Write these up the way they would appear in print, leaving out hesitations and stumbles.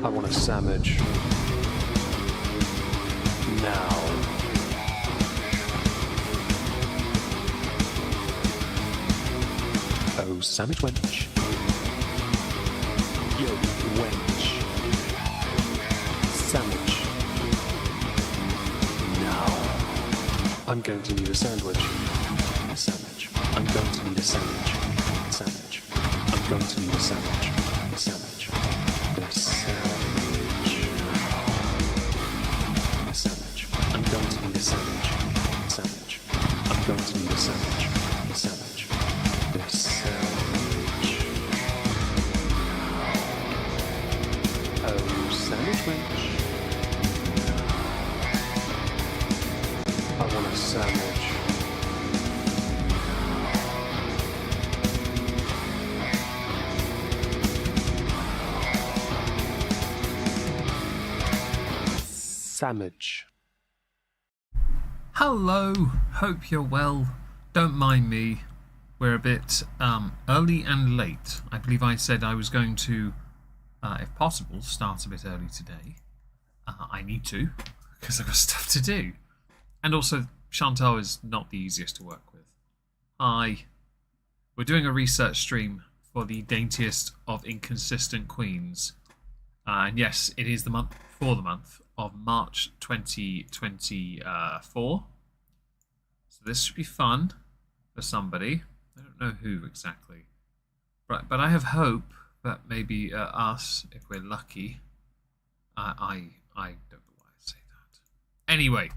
I want a sandwich. Now. Oh, sandwich wench. Yo, wench. Sandwich. Now. I'm going to need a sandwich. A sandwich. I'm going to need a sandwich. A sandwich. I'm going to need a sandwich. A sandwich. A sandwich. A sandwich. I'm going to need a sandwich. A sandwich. I'm going to need a sandwich. A sandwich. A sandwich. Oh, sandwich wench. I want a sandwich. Sandwich. Hello, hope you're well. Don't mind me. We're a bit early and late. I believe I said I was going to, if possible, start a bit early today. I need to, because I've got stuff to do. And also, Chantal is not the easiest to work with. Hi. We're doing a research stream for the daintiest of inconsistent queens. And yes, it is the month of March 2024. So this should be fun for somebody. I don't know who exactly. Right, but I have hope that maybe us, if we're lucky. I don't know why I say that. Anyway,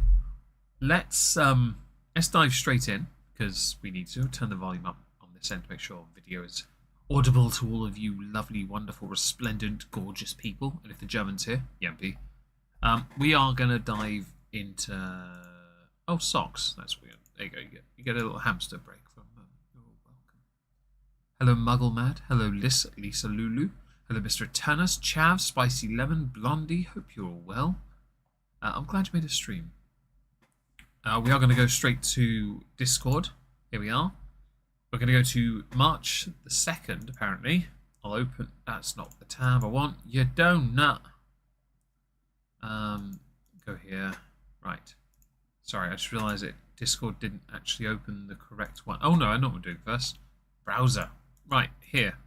let's dive straight in, because we need to turn the volume up on this end to make sure video is audible to all of you lovely, wonderful, resplendent, gorgeous people. And if the German's here, Yampi. We are going to dive into... Oh, socks. That's weird. There you go. You get a little hamster break from... You're welcome. Hello, Muggle Mad. Hello, Lisa Lulu. Hello, Mr. Turnus, Chav, Spicy Lemon, Blondie. Hope you're all well. I'm glad you made a stream. We are going to go straight to Discord. Here we are. We're going to go to March the 2nd, apparently. I'll open... That's not the tab I want. You donut. Go here. Right. Sorry, I just realised it. Discord didn't actually open the correct one. Oh no, I know what we're doing first. Browser. Right, here.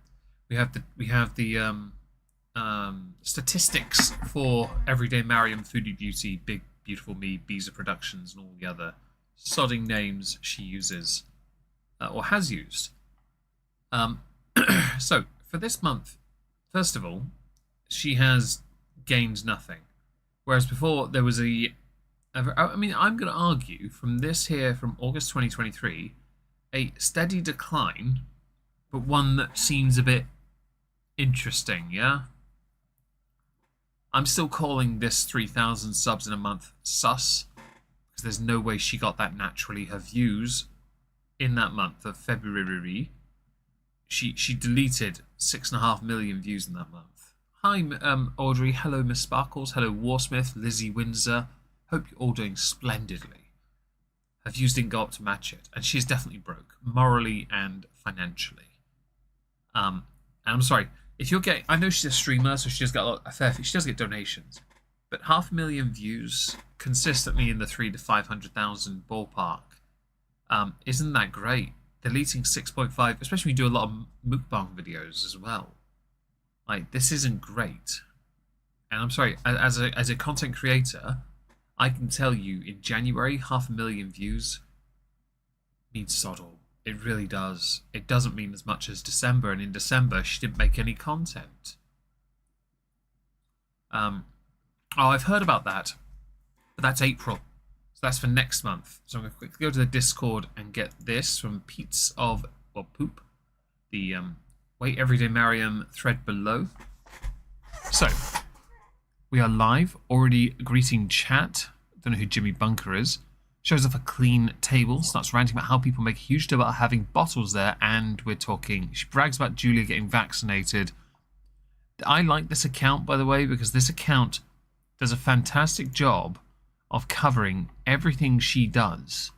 We have the statistics for Everyday Mariam, Foodie Beauty, Big Beautiful Me, Beezer Productions, and all the other sodding names she uses. Or has used. So, for this month, first of all, she has gained nothing. Whereas before, there was I mean, I'm going to argue from this here, from August 2023, a steady decline, but one that seems a bit interesting, yeah? I'm still calling this 3,000 subs in a month sus, because there's no way she got that naturally. Her views in that month of February, she deleted 6.5 million views in that month. Hi, Audrey. Hello, Miss Sparkles. Hello, Warsmith, Lizzie Windsor. Hope you're all doing splendidly. Her views didn't go up to match it, and she's definitely broke, morally and financially. And I'm sorry, if you're getting... I know she's a streamer, so she does get a fair few. She does get donations. But 500,000 views consistently in the 300,000 to 500,000 ballpark. Isn't that great? Deleting 6.5, especially when you do a lot of mukbang videos as well. Like, this isn't great. And I'm sorry, as a content creator, I can tell you in January, 500,000 views means sod all. It really does. It doesn't mean as much as December, and in December she didn't make any content. Oh, I've heard about that. But that's April. So that's for next month. So I'm going to quickly go to the Discord and get this from Pete's of... Well, Poop. The Wait Everyday Mariam thread below. So, we are live. Already greeting chat. Don't know who Jimmy Bunker is. Shows off a clean table. Starts ranting about how people make a huge deal about having bottles there. And we're talking... She brags about Julia getting vaccinated. I like this account, by the way, because this account does a fantastic job of covering everything she does.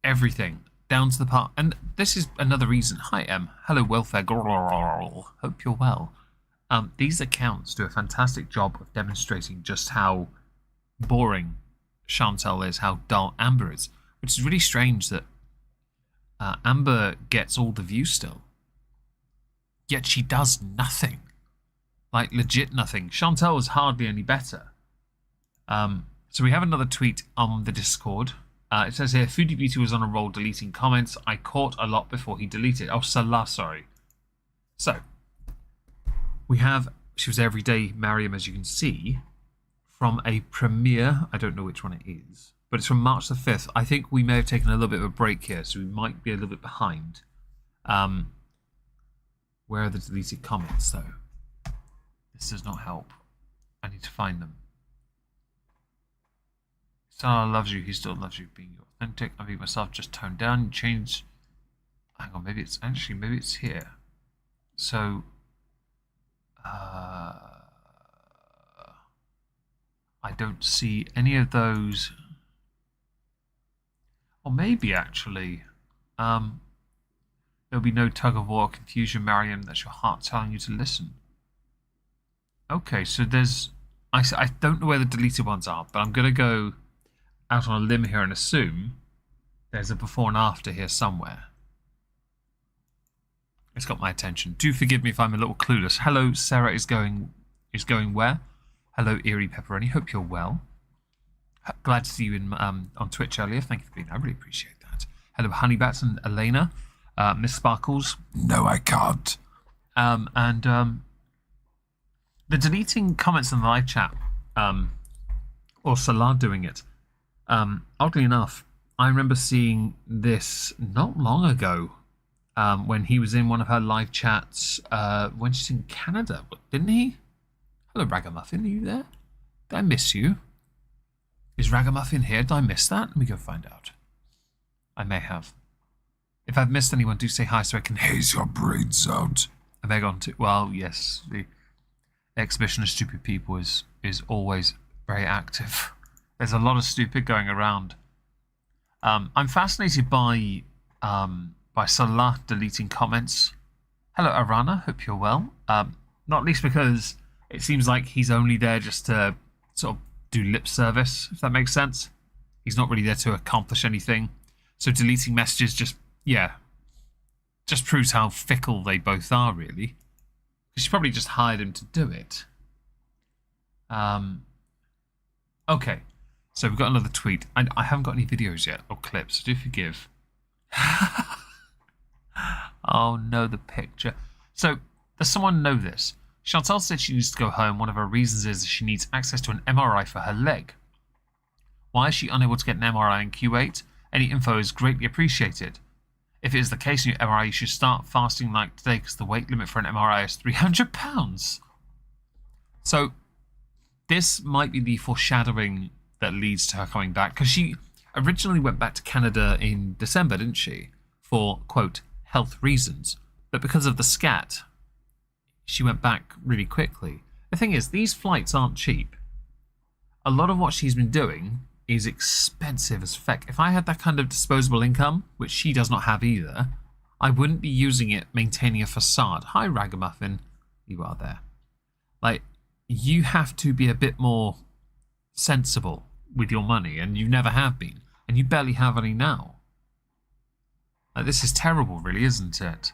Everything. Down to the part. And this is another reason. Hi, Em. Hello, welfare girl. Hope you're well. These accounts do a fantastic job of demonstrating just how boring Chantal is, how dull Amber is, which is really strange that Amber gets all the views still, yet she does nothing, like legit nothing. Chantal is hardly any better. So we have another tweet on the Discord. It says here, Foodie Beauty was on a roll deleting comments. I caught a lot before he deleted. Oh, Salah, sorry. So we have, she was Everyday Mariam, as you can see, from a premiere. I don't know which one it is, but it's from March the 5th. I think we may have taken a little bit of a break here, so we might be a little bit behind. Where are the deleted comments, though? This does not help. I need to find them. Salah loves you. He still loves you. Being authentic. I being myself. Just toned down. Change. Hang on. Maybe it's actually. Maybe it's here. So. I don't see any of those. Or maybe actually. There'll be no tug of war or confusion, Mariam. That's your heart telling you to listen. Okay, so there's. I don't know where the deleted ones are, but I'm gonna go out on a limb here and assume there's a before and after here somewhere. It's got my attention. Do forgive me if I'm a little clueless. Hello, Sarah is going where? Hello, Eerie Pepperoni. Hope you're well. Glad to see you in on Twitch earlier. Thank you for being here. I really appreciate that. Hello, Honeybats and Elena. Miss Sparkles. No, I can't. The deleting comments in the live chat, or Salah doing it. Oddly enough, I remember seeing this not long ago when he was in one of her live chats when she's in Canada, didn't he? Hello, Ragamuffin, are you there? Did I miss you? Is Ragamuffin here? Did I miss that? Let me go find out. I may have. If I've missed anyone, do say hi so I can haze your brains out. Omegon too. Well, yes, the exhibition of stupid people is always very active. There's a lot of stupid going around. I'm fascinated by Salah deleting comments. Hello, Arana. Hope you're well. Not least because it seems like he's only there just to sort of do lip service, if that makes sense. He's not really there to accomplish anything. So deleting messages just proves how fickle they both are, really. Because she probably just hired him to do it. Okay. So we've got another tweet. I haven't got any videos yet, or clips, so do forgive. Oh no, the picture. So, does someone know this? Chantal said she needs to go home. One of her reasons is she needs access to an MRI for her leg. Why is she unable to get an MRI in Q8? Any info is greatly appreciated. If it is the case in your MRI, you should start fasting like today because the weight limit for an MRI is £300. So, this might be the foreshadowing that leads to her coming back, because she originally went back to Canada in December, didn't she? For, quote, health reasons. But because of the scat, she went back really quickly. The thing is, these flights aren't cheap. A lot of what she's been doing is expensive as feck. If I had that kind of disposable income, which she does not have either, I wouldn't be using it maintaining a facade. Hi, Ragamuffin. You are there. Like, you have to be a bit more sensible with your money, and you never have been, and you barely have any now. This is terrible, really, isn't it?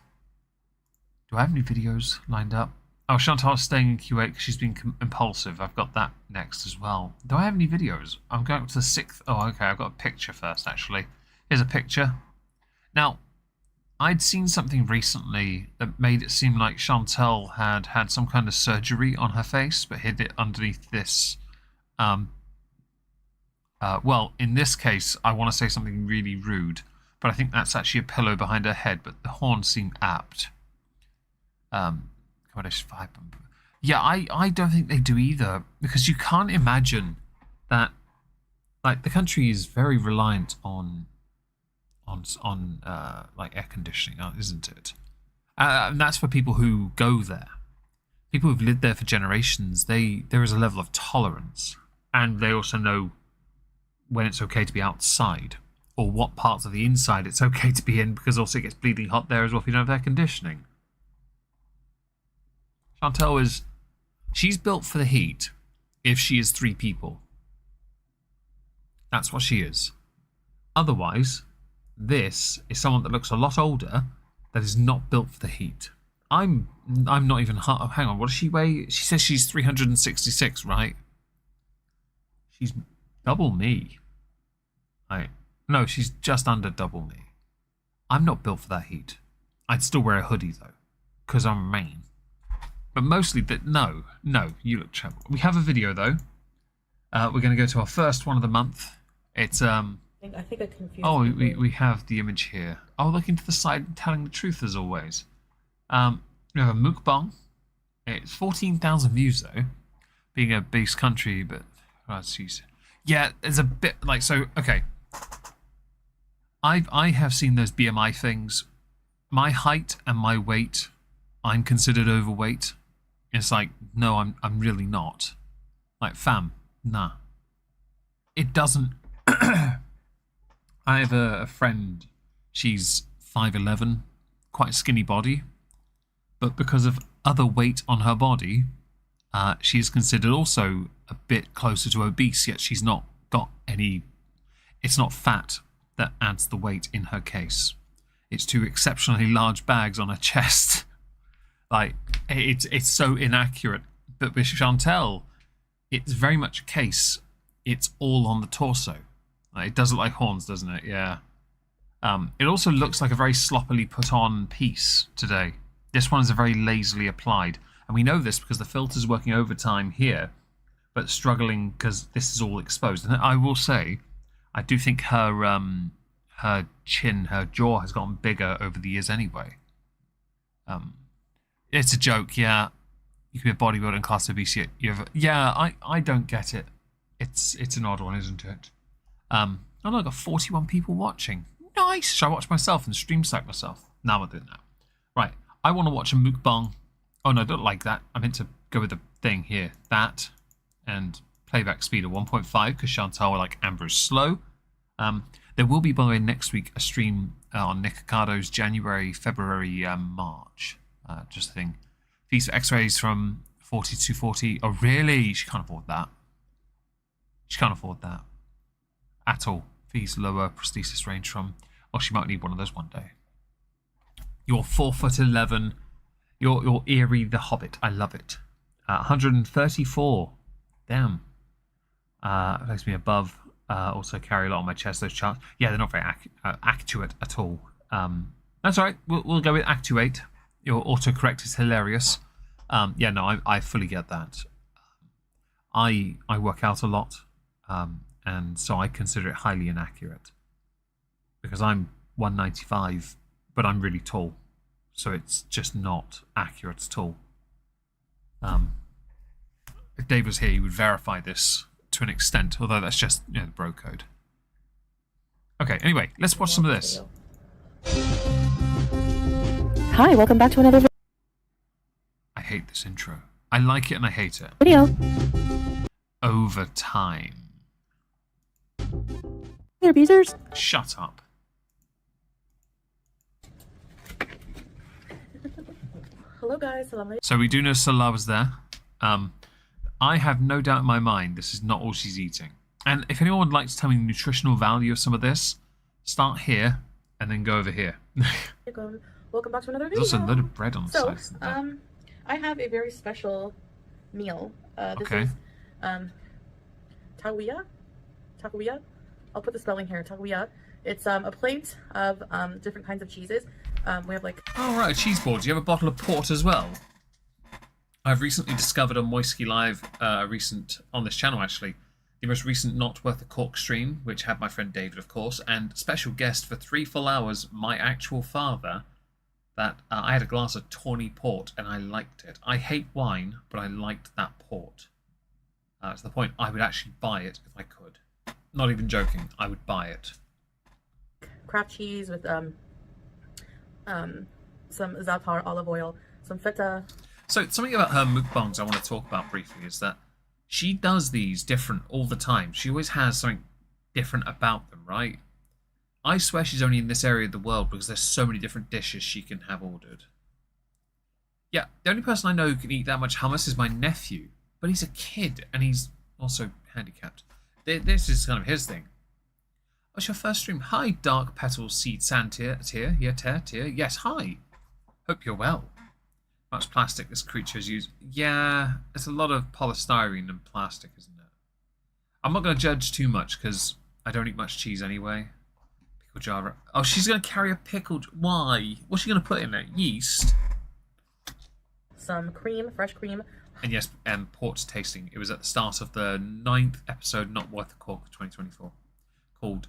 Do I have any videos lined up? Oh, Chantal's staying in Q8 because she's been impulsive. I've got that next as well. Do I have any videos? I'm going up to the 6th. Oh, okay, I've got a picture first, actually. Here's a picture. Now, I'd seen something recently that made it seem like Chantal had had some kind of surgery on her face, but hid it underneath this. Well, in this case, I want to say something really rude, but I think that's actually a pillow behind her head, but the horns seem apt. Yeah, I don't think they do either, because you can't imagine that, like, the country is very reliant on like air conditioning, isn't it? And that's for people who go there. People who've lived there for generations, there is a level of tolerance, and they also know when it's okay to be outside, or what parts of the inside it's okay to be in, because also it gets bleeding hot there as well if you don't have air conditioning. Chantel is... She's built for the heat if she is 3 people. That's what she is. Otherwise, this is someone that looks a lot older that is not built for the heat. I'm not even... Hang on, what does she weigh? She says she's 366, right? She's double me. No, she's just under double me. I'm not built for that heat. I'd still wear a hoodie, though, because I'm a man. But mostly, no, you look terrible. We have a video, though. We're going to go to our first one of the month. It's... I think I confused. Oh, we have the image here. Oh, look into the side and telling the truth, as always. We have a mukbang. It's 14,000 views, though. Being a base country, but... Yeah, there's a bit... Like, so, okay. I have seen those BMI things. My height and my weight, I'm considered overweight. It's like, no, I'm really not. Like, fam, nah. It doesn't... I have a friend, she's 5'11", quite a skinny body. But because of other weight on her body, she is considered also a bit closer to obese, yet she's not got any... It's not fat that adds the weight in her case. It's 2 exceptionally large bags on her chest. Like, it's so inaccurate. But with Chantel, it's very much a case. It's all on the torso. Like, it does look like horns, doesn't it? Yeah. It also looks like a very sloppily put on piece today. This one is a very lazily applied. And we know this because the filter's working overtime here, but struggling because this is all exposed. And I will say, I do think her chin, her jaw has gotten bigger over the years anyway. It's a joke, yeah. You can be a bodybuilder in class obesity. Yeah, I don't get it. It's an odd one, isn't it? Oh no, I've got 41 people watching. Nice! Should I watch myself and stream stack myself? No, I'm not doing that. Right, I want to watch a mukbang. Oh no, I don't like that. I meant to go with the thing here. That, and playback speed of 1.5, because Chantal, like Amber, is slow. There will be, by the way, next week a stream on Nick Ricardo's January, February, March. Just a thing. Fees for X-rays from 40 to 240. Oh, really? She can't afford that. She can't afford that. At all. Fees lower prosthesis range from... Oh, she might need one of those one day. You're 4'11". You're Eerie the Hobbit. I love it. 134. Damn. Makes me above. Also carry a lot on my chest. Those charts. Yeah, they're not very accurate at all. That's all right. We'll go with actuate. Your autocorrect is hilarious. Yeah, no, I fully get that. I work out a lot, and so I consider it highly inaccurate because I'm 195, but I'm really tall, so it's just not accurate at all. If Dave was here, he would verify this to an extent, although that's just, you know, the bro code. Okay, anyway, let's watch some of this. Hi, welcome back to another I hate this intro. I like it and I hate it. video. Over time. Hey, abusers. Shut up. Hello, guys. So we do know Salah was there. I have no doubt in my mind this is not all she's eating. And if anyone would like to tell me the nutritional value of some of this, start here and then go over here. Welcome back to another video. There's also a load of bread on the side. I have a very special meal. This okay. is takuya. I'll put the spelling here. Takuya. It's a plate of different kinds of cheeses. We have like... Oh, right, a cheese board. Do you have a bottle of port as well? I've recently discovered on Moisky Live, on this channel actually, the most recent Not Worth a Cork stream, which had my friend David, of course, and special guest for 3 full hours, my actual father, that I had a glass of tawny port and I liked it. I hate wine, but I liked that port. To the point I would actually buy it if I could. Not even joking, I would buy it. Kraft cheese with some za'atar olive oil, some feta. So something about her mukbangs I want to talk about briefly is that she does these different all the time. She always has something different about them, right? I swear she's only in this area of the world because there's so many different dishes she can have ordered. Yeah, the only person I know who can eat that much hummus is my nephew, but he's a kid and he's also handicapped. This is kind of his thing. What's your first stream? Hi, Dark Petal Seed Sand Tear. Yes, hi. Hope you're well. Much plastic this creature has used. Yeah, it's a lot of polystyrene and plastic, isn't it? I'm not going to judge too much because I don't eat much cheese anyway. Pickle jar. Oh, she's going to carry a pickle. Why? What's she going to put in there? Yeast? Some cream, fresh cream. And yes, port tasting. It was at the start of the 9th episode, Not Worth the Cork, of 2024. Called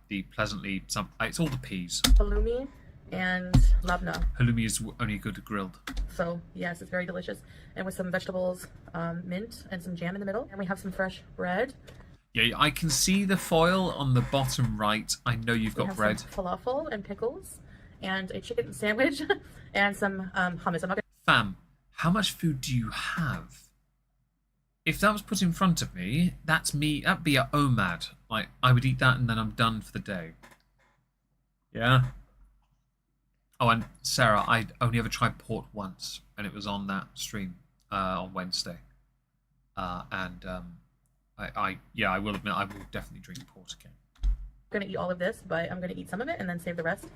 the pleasantly... it's all the peas. Halloumi and labna. Halloumi is only good grilled. So, yes, it's very delicious. And with some vegetables, mint, and some jam in the middle. And we have some fresh bread. Yeah, I can see the foil on the bottom right. I know you've got bread. Some falafel and pickles. And a chicken sandwich. And some hummus. I'm not gonna... Fam, how much food do you have? If that was put in front of me, that's me. That'd be a OMAD. Like, I would eat that and then I'm done for the day. Yeah? Oh, and Sarah, I only ever tried port once, and it was on that stream on Wednesday. I will admit I will definitely drink port again. I'm gonna eat all of this, but I'm gonna eat some of it and then save the rest.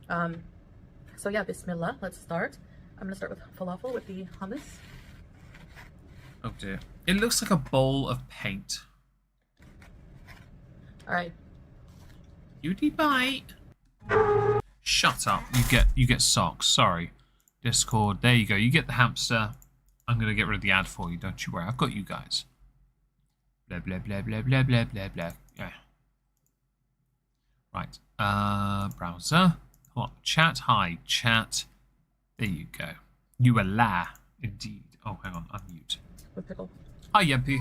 So yeah, bismillah. Let's start. I'm gonna start with falafel with the hummus. Oh dear. It looks like a bowl of paint. Alright. Beauty bite. Shut up. You get socks. Sorry. Discord. There you go. You get the hamster. I'm gonna get rid of the ad for you, don't you worry. I've got you guys. Blah blah blah blah blah blah blah blah. Yeah. Right. Browser. What? Chat. Hi. Chat. There you go. You a la indeed. Oh, hang on. Unmute. With pickle. Hi, Yempy.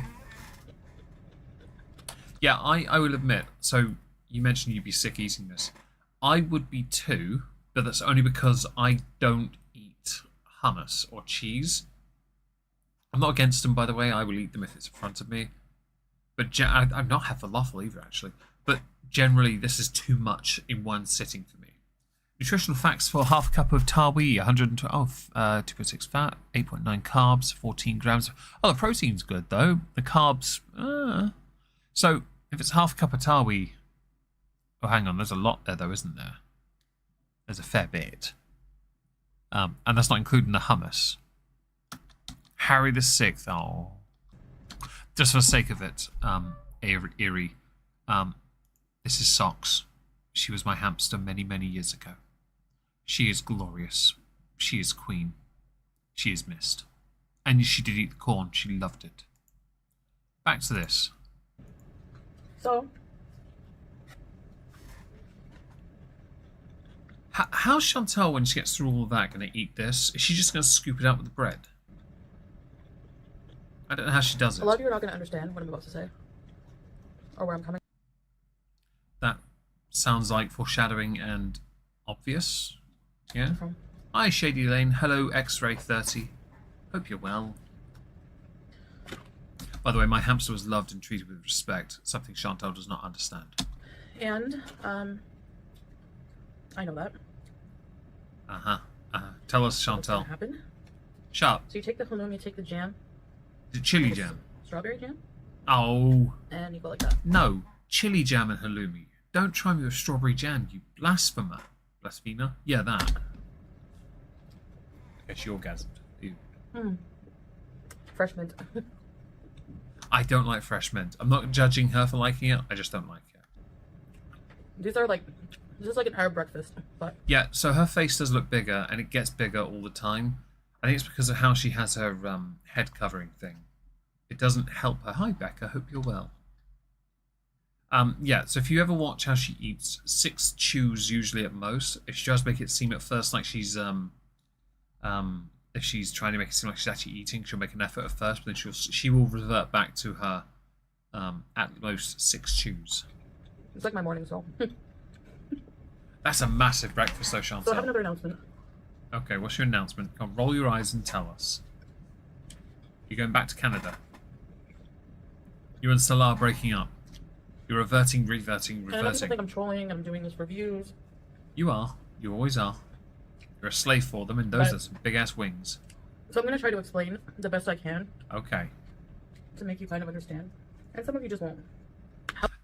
Yeah, I will admit. So you mentioned you'd be sick eating this. I would be too, but that's only because I don't eat hummus or cheese. I'm not against them, by the way. I will eat them if it's in front of me. But I've not had falafel either, actually. But generally, this is too much in one sitting for me. Nutritional facts for half a cup of tarwi: 2.6 fat, 8.9 carbs, 14 grams. Oh, the protein's good, though. The carbs... So, if it's half a cup of tarwi... Oh, hang on. There's a lot there, though, isn't there? There's a fair bit. And that's not including the hummus. Harry the Sixth. Oh. Just for the sake of it, Eerie. This is Socks. She was my hamster many, many years ago. She is glorious. She is queen. She is missed. And she did eat the corn. She loved it. Back to this. So... How's Chantal, when she gets through all of that, going to eat this? Is she just going to scoop it out with the bread? I don't know how she does it. A lot of you are not going to understand what I'm about to say. Or where I'm coming. That sounds like foreshadowing and obvious. Yeah? From. Hi, Shady Lane. Hello, X-Ray 30. Hope you're well. By the way, my hamster was loved and treated with respect, something Chantal does not understand. And, I know that. Tell us, Chantal. What's gonna happen? Shut up. So you take the halloumi, you take the jam. The chili jam. Strawberry jam. Oh. And you go like that. No. Chili jam and halloumi. Don't try me with strawberry jam, you blasphemer. Blasphemer? Yeah, that. I guess she orgasmed. Ew. Fresh mint. I don't like fresh mint. I'm not judging her for liking it. I just don't like it. These are like... This is like an Arab breakfast, but... Yeah, so her face does look bigger, and it gets bigger all the time. I think it's because of how she has her head covering thing. It doesn't help her. Hi, Becca. Hope you're well. Yeah, so if you ever watch how she eats, 6 chews usually at most. If she does make it seem at first like she's... if she's trying to make it seem like she's actually eating, she'll make an effort at first, but then she will revert back to her at most 6 chews. It's like my morning soul. That's a massive breakfast, though, Chantal. So I have another announcement. Okay, what's your announcement? Come on, roll your eyes and tell us. You're going back to Canada. You and Salah are breaking up. You're reverting. And I know people think I'm trolling and I'm doing this for views. You are. You always are. You're a slave for them, and those are some big-ass wings. So I'm going to try to explain the best I can Okay. to make you kind of understand. And some of you just won't.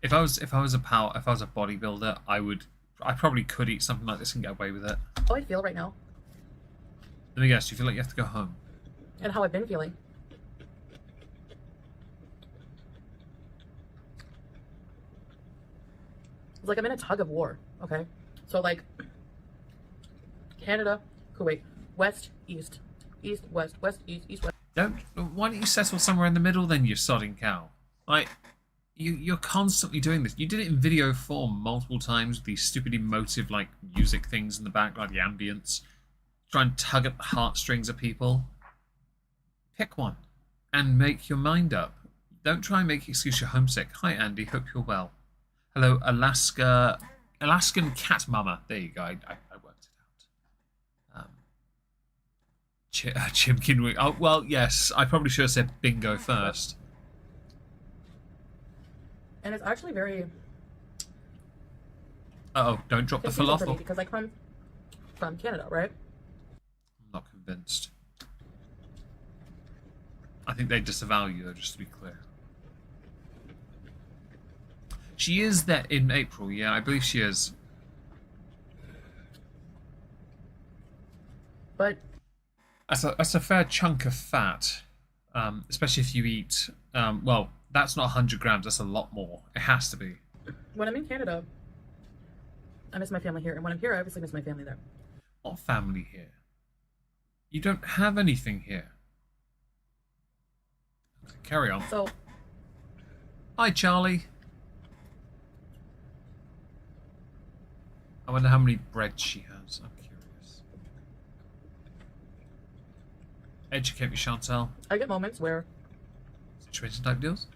If I was a bodybuilder, I probably could eat something like this and get away with it. How I feel right now Let me guess, you feel like you have to go home. and how I've been feeling. It's like I'm in a tug of war, okay? So like Canada, Kuwait, west, east, east, west, west, east, west. Why don't you settle somewhere in the middle then, you sodding cow? Like, you're constantly doing this. You did it in video form multiple times with these stupid emotive, like, music things in the back, like the ambience. Try and tug at the heartstrings of people. Pick one and make your mind up. Don't try and make excuse you're homesick. Hi, Andy. Hope you're well. Hello, Alaskan cat mama. There you go. I worked it out. Chimkin wing. Oh, well, yes. I probably should have said bingo first. And it's actually very Uh-oh, don't drop the confusing for me falafel. because I come from Canada, right? I'm not convinced. I think they disavow you, though, just to be clear. She is there in April, yeah, I believe she is. But That's a fair chunk of fat, especially if you eat. Well, that's not 100 grams. That's a lot more. It has to be. when I'm in Canada, I miss my family here. And when I'm here, I obviously miss my family there. What family here? You don't have anything here. Okay, carry on. So, Hi, Charlie. I wonder how many breads she has. I'm curious. Educate me, Chantal. I get moments where Situation type deals.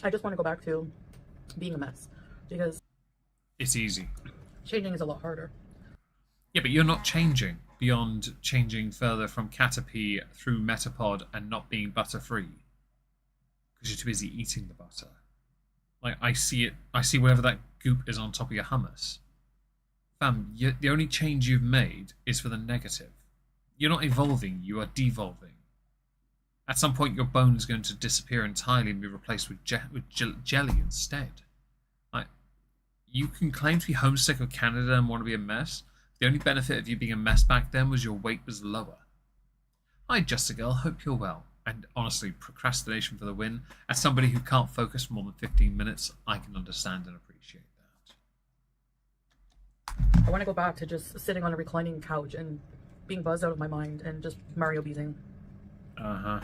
I just want to go back to being a mess because It's easy. changing is a lot harder. Yeah, but you're not changing beyond changing further from Caterpie through Metapod and not being butter-free. Because you're too busy eating the butter. Like, I see whatever that goop is on top of your hummus. Fam, the only change you've made is for the negative. You're not evolving, you are devolving. At some point, your bone is going to disappear entirely and be replaced with jelly instead. Like, you can claim to be homesick of Canada and want to be a mess. The only benefit of you being a mess back then was your weight was lower. Hi, Just a Girl. Hope you're well. And honestly, procrastination for the win. As somebody who can't focus for more than 15 minutes, I can understand and appreciate that. I want to go back to just sitting on a reclining couch and being buzzed out of my mind and just Mario beating. Uh-huh.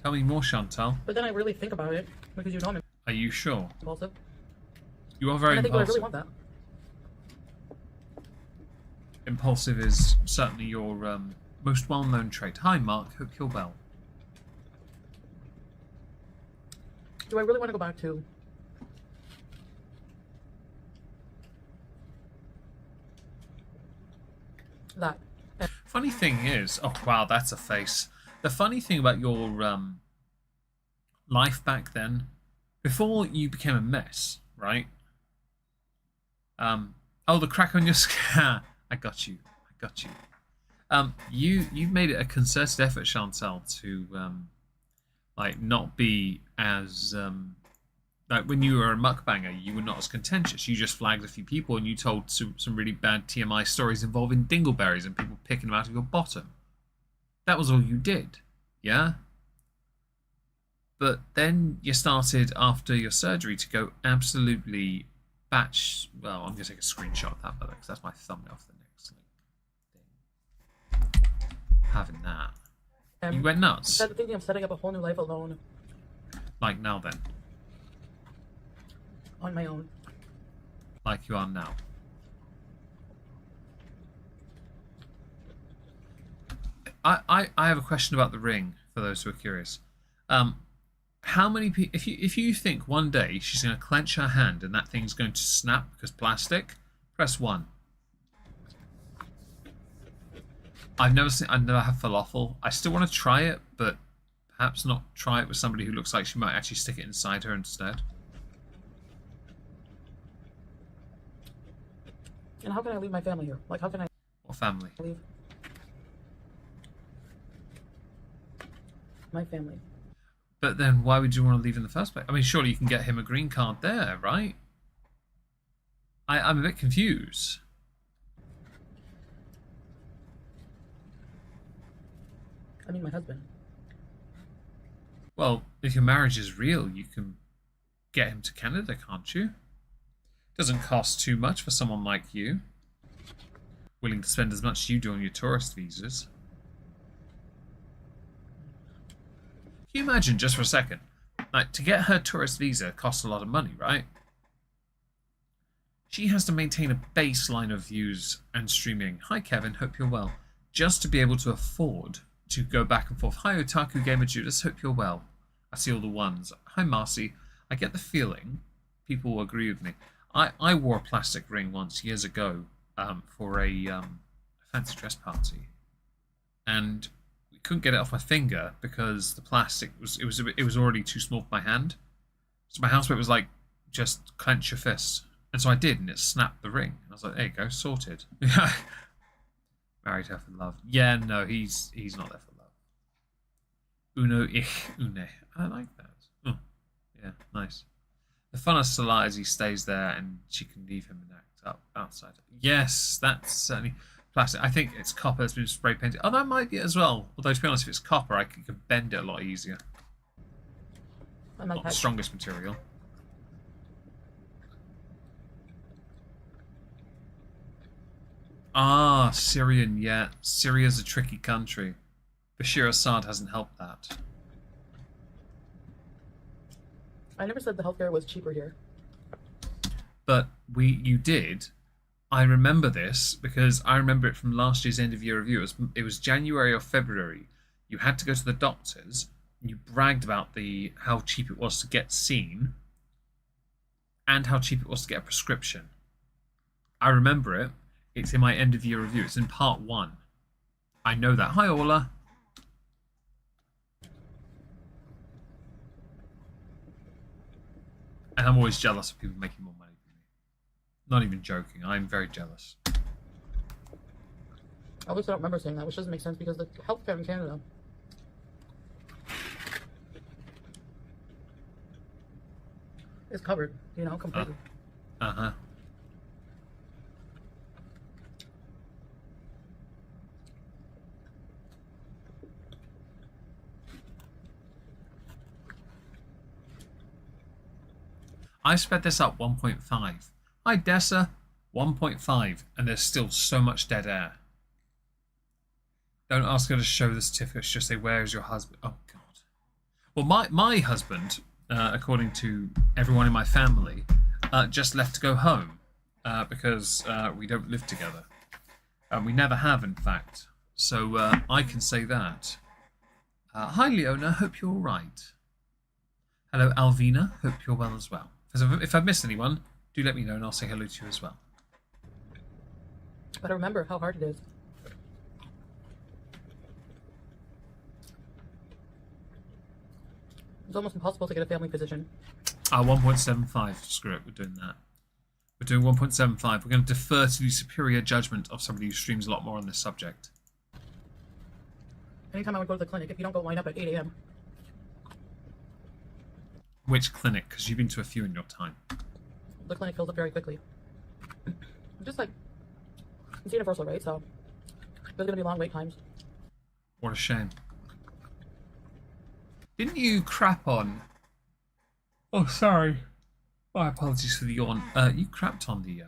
Tell me more, Chantal. But then I really think about it because you know I'm Are you sure? impulsive. You are very And I think, well, I really impulsive. want that. Impulsive is certainly your most well-known trait. Hi, Mark. Hope you're well. Do I really want to go back to that? Funny thing is, oh wow, that's a face. The funny thing about your life back then, before you became a mess, right? Oh, the crack on your skin. I got you. You've made it a concerted effort, Chantal, to like not be as like when you were a mukbanger, you were not as contentious. You just flagged a few people and you told some really bad TMI stories involving dingleberries and people picking them out of your bottom. That was all you did, yeah? But then you started, after your surgery, to go absolutely batch... Well, I'm going to take a screenshot of that, by the way, because that's my thumbnail for the next thing. Having that. You went nuts. Instead of thinking of setting up a whole new life alone Like now then. on my own. Like you are now. I have a question about the ring, for those who are curious. How many people... If you think one day she's going to clench her hand and that thing's going to snap because plastic, press 1. I've never had falafel. I still want to try it, but Perhaps not try it with somebody who looks like she might actually stick it inside her instead. And how can I leave my family here? Like, how can I Or family. leave my family? But then why would you want to leave in the first place? I mean, surely you can get him a green card there, right? I'm a bit confused. I mean, my husband. Well, if your marriage is real, you can get him to Canada, can't you? Doesn't cost too much for someone like you. Willing to spend as much as you do on your tourist visas. Can you imagine, just for a second, like, to get her tourist visa costs a lot of money, right? She has to maintain a baseline of views and streaming. Hi Kevin, hope you're well. Just to be able to afford to go back and forth. Hi Otaku Gamer Judas, hope you're well. I see all the ones. Hi Marcy. I get the feeling people will agree with me. I wore a plastic ring once years ago for a fancy dress party, and we couldn't get it off my finger because the plastic was already too small for my hand. So my housemate was like, "Just clench your fist," and so I did, and it snapped the ring. I was like, "There you go, sorted." Yeah, married her for love. Yeah, no, he's not there for love. Uno ich une. I like that. Oh, yeah, nice. The funnest to lie is he stays there and she can leave him and act up outside. Yes, that's certainly plastic. I think it's copper that's been spray painted. Oh, that might be it as well. Although, to be honest, if it's copper, I can bend it a lot easier. Not the strongest material. Ah, Syrian, yeah. Syria's a tricky country. Bashir Assad hasn't helped that. I never said the healthcare was cheaper here. But you did. I remember this because I remember it from last year's end of year review. It was January or February. You had to go to the doctors. You bragged about how cheap it was to get seen and how cheap it was to get a prescription. I remember it. It's in my end of year review. It's in part 1. I know that. Hi, Ola. And I'm always jealous of people making more money than me. Not even joking. I'm very jealous. At least I don't remember saying that, which doesn't make sense because the healthcare in Canada is covered, you know, completely. Uh-huh. I sped this up 1.5. Hi, Dessa. 1.5, and there's still so much dead air. Don't ask her to show the certificates, just say, where is your husband? Oh, God. Well, my husband, according to everyone in my family, just left to go home because we don't live together. We never have, in fact. So I can say that. Hi, Leona. Hope you're all right. Hello, Alvina. Hope you're well as well. If I've missed anyone, do let me know and I'll say hello to you as well. But remember how hard it is. It's almost impossible to get a family physician. 1.75. Screw it, we're doing that. We're doing 1.75. We're going to defer to the superior judgment of somebody who streams a lot more on this subject. Anytime I would go to the clinic, if you don't go line up at 8 a.m. Which clinic? Because you've been to a few in your time. The clinic fills up very quickly. Just like, it's universal, right? So there's going to be long wait times. What a shame. Didn't you crap on... Oh, sorry. My apologies for the yawn. You crapped on the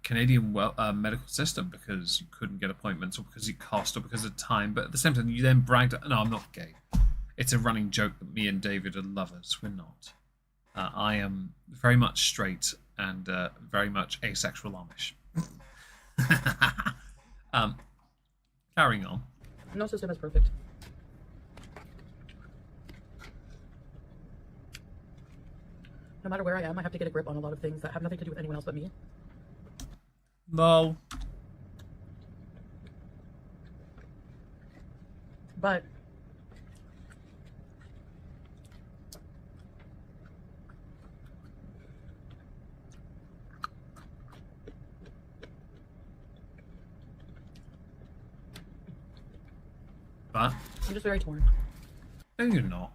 Canadian medical system because you couldn't get appointments or because it cost or because of time. But at the same time, you then bragged... No, I'm not gay. It's a running joke that me and David are lovers. We're not. I am very much straight and very much asexual Amish. Carrying on. No system is perfect. No matter where I am, I have to get a grip on a lot of things that have nothing to do with anyone else but me. No. But But I'm just very torn. no, you're not.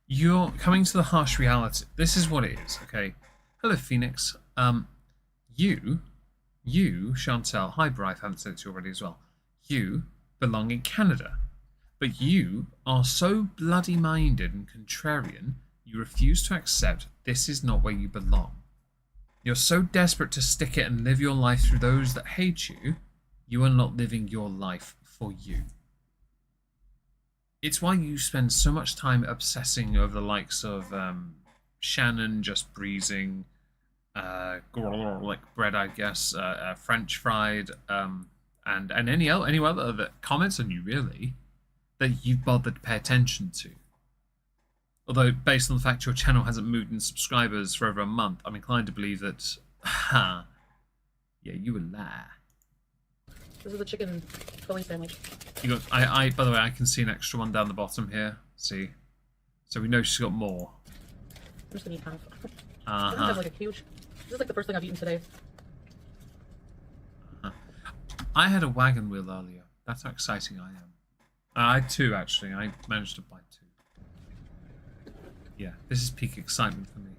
You're coming to the harsh reality. This is what it is, okay? Hello, Phoenix. You, Chantel. Hi, Bri. I haven't said it to you already as well. You belong in Canada. But you are so bloody minded and contrarian, you refuse to accept this is not where you belong. You're so desperate to stick it and live your life through those that hate you, you are not living your life for you. It's why you spend so much time obsessing over the likes of Shannon just breezing, like bread, I guess, French fried, and any other that comments on you, really, that you've bothered to pay attention to. Although, based on the fact your channel hasn't moved in subscribers for over a month, I'm inclined to believe that, yeah, you a lie. This is the chicken filling sandwich. You got, by the way, I can see an extra one down the bottom here. See? So we know she's got more. I'm just gonna eat half. I don't have like a huge. This is like the first thing I've eaten today. I had a wagon wheel earlier. That's how exciting I am. I had two, actually. I managed to buy two. Yeah, this is peak excitement for me.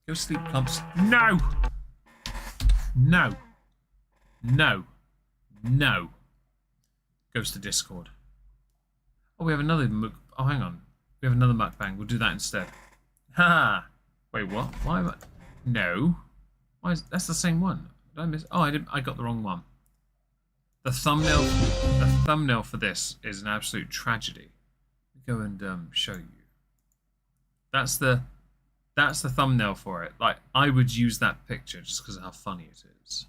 Go sleep, clumps. No! No. No. No. Goes to Discord. Oh, we have another oh, hang on. We have another mukbang. We'll do that instead. Ha! Wait, what? Why am I... No. Why is... That's the same one. Did I miss... Oh, I got the wrong one. The thumbnail for this is an absolute tragedy. Let me go and show you. That's the thumbnail for it. Like, I would use that picture just because of how funny it is.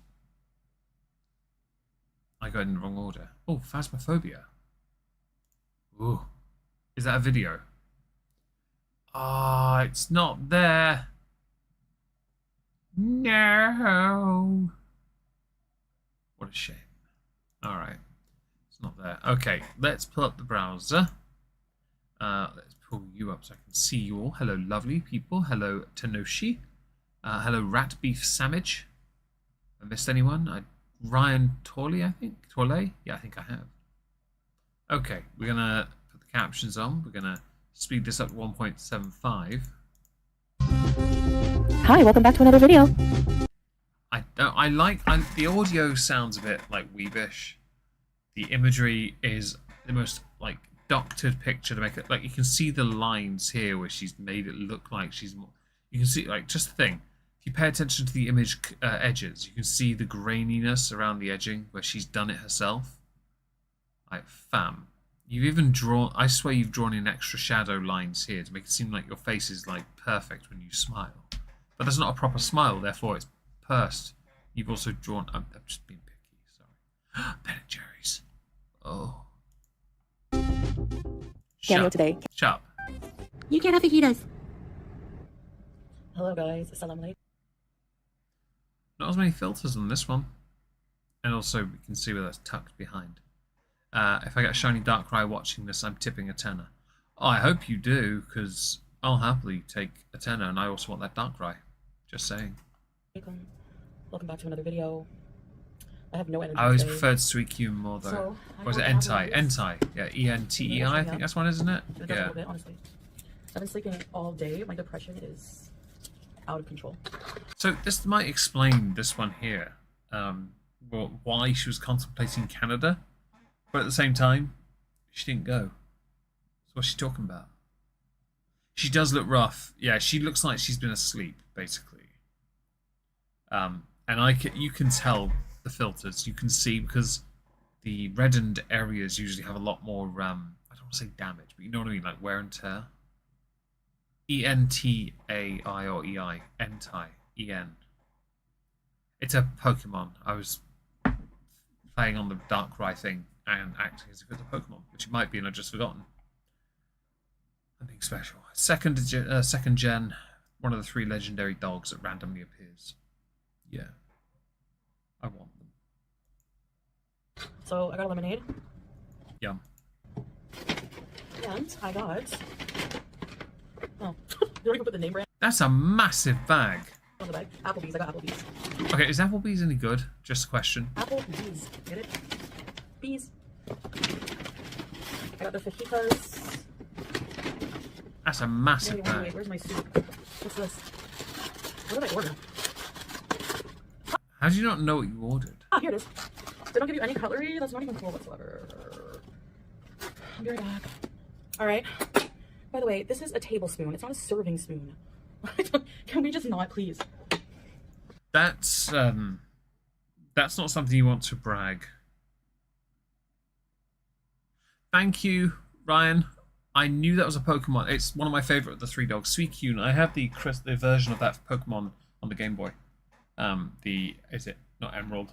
I got it in the wrong order. Oh, Phasmophobia. Ooh. Is that a video? Ah, it's not there. No. What a shame. Alright. It's not there. Okay, let's pull up the browser. Let's pull you up so I can see you all. Hello, lovely people. Hello, Tanoshi. Hello, Rat Beef Sandwich. I missed anyone? Ryan Torley, I think. Torley? Yeah, I think I have. Okay, we're going to put the captions on. We're going to speed this up to 1.75. Hi, welcome back to another video. The audio sounds a bit like Weebish. The imagery is the most like doctored picture to make it like you can see the lines here where she's made it look like she's more. You can see like just the thing. If you pay attention to the image edges, you can see the graininess around the edging where she's done it herself. Like fam, you've even drawn. I swear you've drawn in extra shadow lines here to make it seem like your face is like perfect when you smile. But that's not a proper smile, therefore it's pursed. You've also drawn... I'm just being picky, sorry. Ben & Jerry's. Oh. Cameo today. Shut up. You can't have fajitas. Hello guys, assalamu alaikum. Not as many filters on this one. And also we can see where that's tucked behind. If I get a shiny Darkrai watching this, I'm tipping a tenner. Oh, I hope you do, because I'll happily take a tenner, and I also want that Darkrai. Just saying. Welcome back to another video. I have no energy. I always today. preferred Suicune more though. So, or is it Entei? Entei. Yeah, E-N-T-E-I, I think that's one, isn't it? It does a little bit, honestly. I've been sleeping all day. My depression is out of control. So this might explain this one here. Why she was contemplating Canada, but at the same time, she didn't go. So what's she talking about? She does look rough. Yeah, she looks like she's been asleep, basically. And you can tell the filters. You can see because the reddened areas usually have a lot more, I don't want to say damage, but you know what I mean, like wear and tear. E-N-T-A-I or E-I. Entei. E-N. It's a Pokemon. I was playing on the Darkrai thing and acting as if it's a Pokemon, which it might be and I've just forgotten. I'm being special. Second gen, one of the 3 legendary dogs that randomly appears. Yeah. I want them. So I got a lemonade. Yum. And I got... Oh, you don't even put the name brand. That's a massive bag. on the bag. Applebee's. I got Applebee's. Okay, is Applebee's any good? Just a question. Applebee's. Get it? Bees. I got the fajitas. That's a massive Wait, bag. where's my soup? What's this? What did I order? How do you not know what you ordered? Ah, here it is. They don't give you any cutlery. That's not even cool whatsoever. I'll be right back. All right. By the way, this is a tablespoon. It's not a serving spoon. Can we just not, please? That's not something you want to brag. Thank you, Ryan. I knew that was a Pokemon. It's one of my favorite of the three dogs, Suicune. I have the version of that Pokemon on the Game Boy. Is it not Emerald?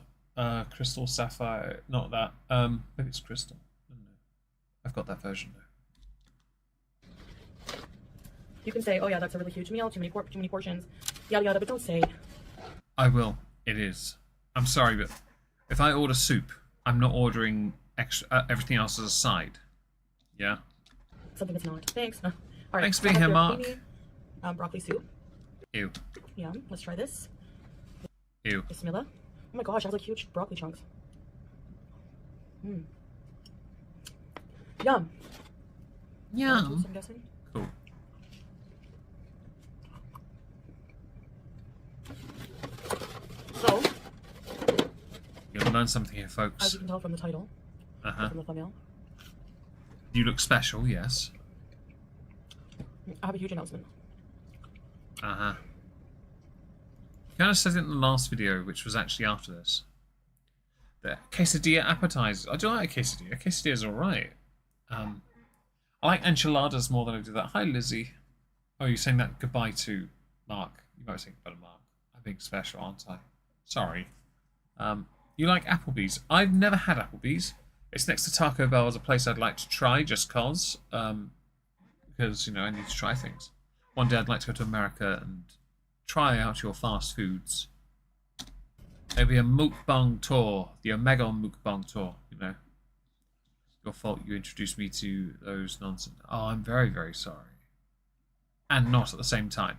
Crystal, Sapphire, not that. Maybe it's Crystal. I don't know. I've got that version now. You can say, oh yeah, that's a really huge meal, too many portions, yada yada, but don't say. I will. It is. I'm sorry, but if I order soup, I'm not ordering extra everything else as a side. Yeah. Something that's not. Thanks. All right. Thanks for being here, Mark. Broccoli soup. Ew. Yum. Let's try this. Ew. Bismillah. Oh my gosh, that has like huge broccoli chunks. Mmm. Yum. Yum. I'm guessing. Cool. So, You'll learn something here, as folks. you can tell from the title, from the thumbnail, You look special, yes. I have a huge announcement. You kind of said it in the last video, which was actually after this. The quesadilla appetizers. I do like a quesadilla. Quesadilla is alright. I like enchiladas more than I do that. Hi, Lizzie. Oh, you're saying that goodbye to Mark. You might say goodbye to Mark. I'm being special, aren't I? Sorry. You like Applebee's. I've never had Applebee's. It's next to Taco Bell as a place I'd like to try just cause. Because, you know, I need to try things. One day I'd like to go to America and try out your fast foods. Maybe a mukbang tour. The Omegon mukbang tour, you know. Your fault you introduced me to those nonsense. Oh, I'm very, very sorry. And not at the same time.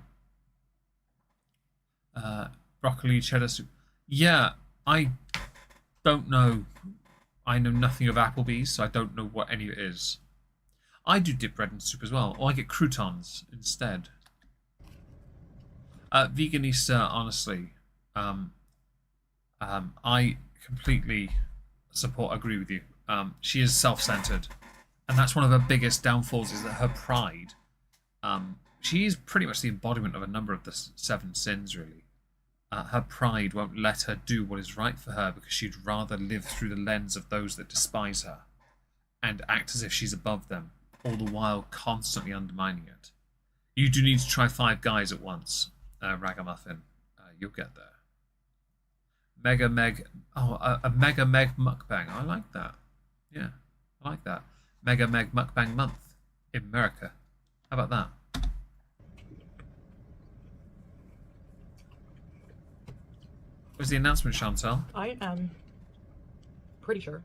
Broccoli cheddar soup. Yeah, I don't know. I know nothing of Applebee's, so I don't know what any of it is. I do dip bread in soup as well, or I get croutons instead. Veganista, honestly, I completely agree with you. She is self-centered, and that's one of her biggest downfalls, is that her pride. She is pretty much the embodiment of a number of the 7 sins, really. Her pride won't let her do what is right for her because she'd rather live through the lens of those that despise her and act as if she's above them, all the while constantly undermining it. You do need to try 5 guys at once, Ragamuffin. You'll get there. A Mega Meg Mukbang. I like that. Yeah, I like that. Mega Meg Mukbang Month in America. How about that? Where's the announcement, Chantal? I am pretty sure.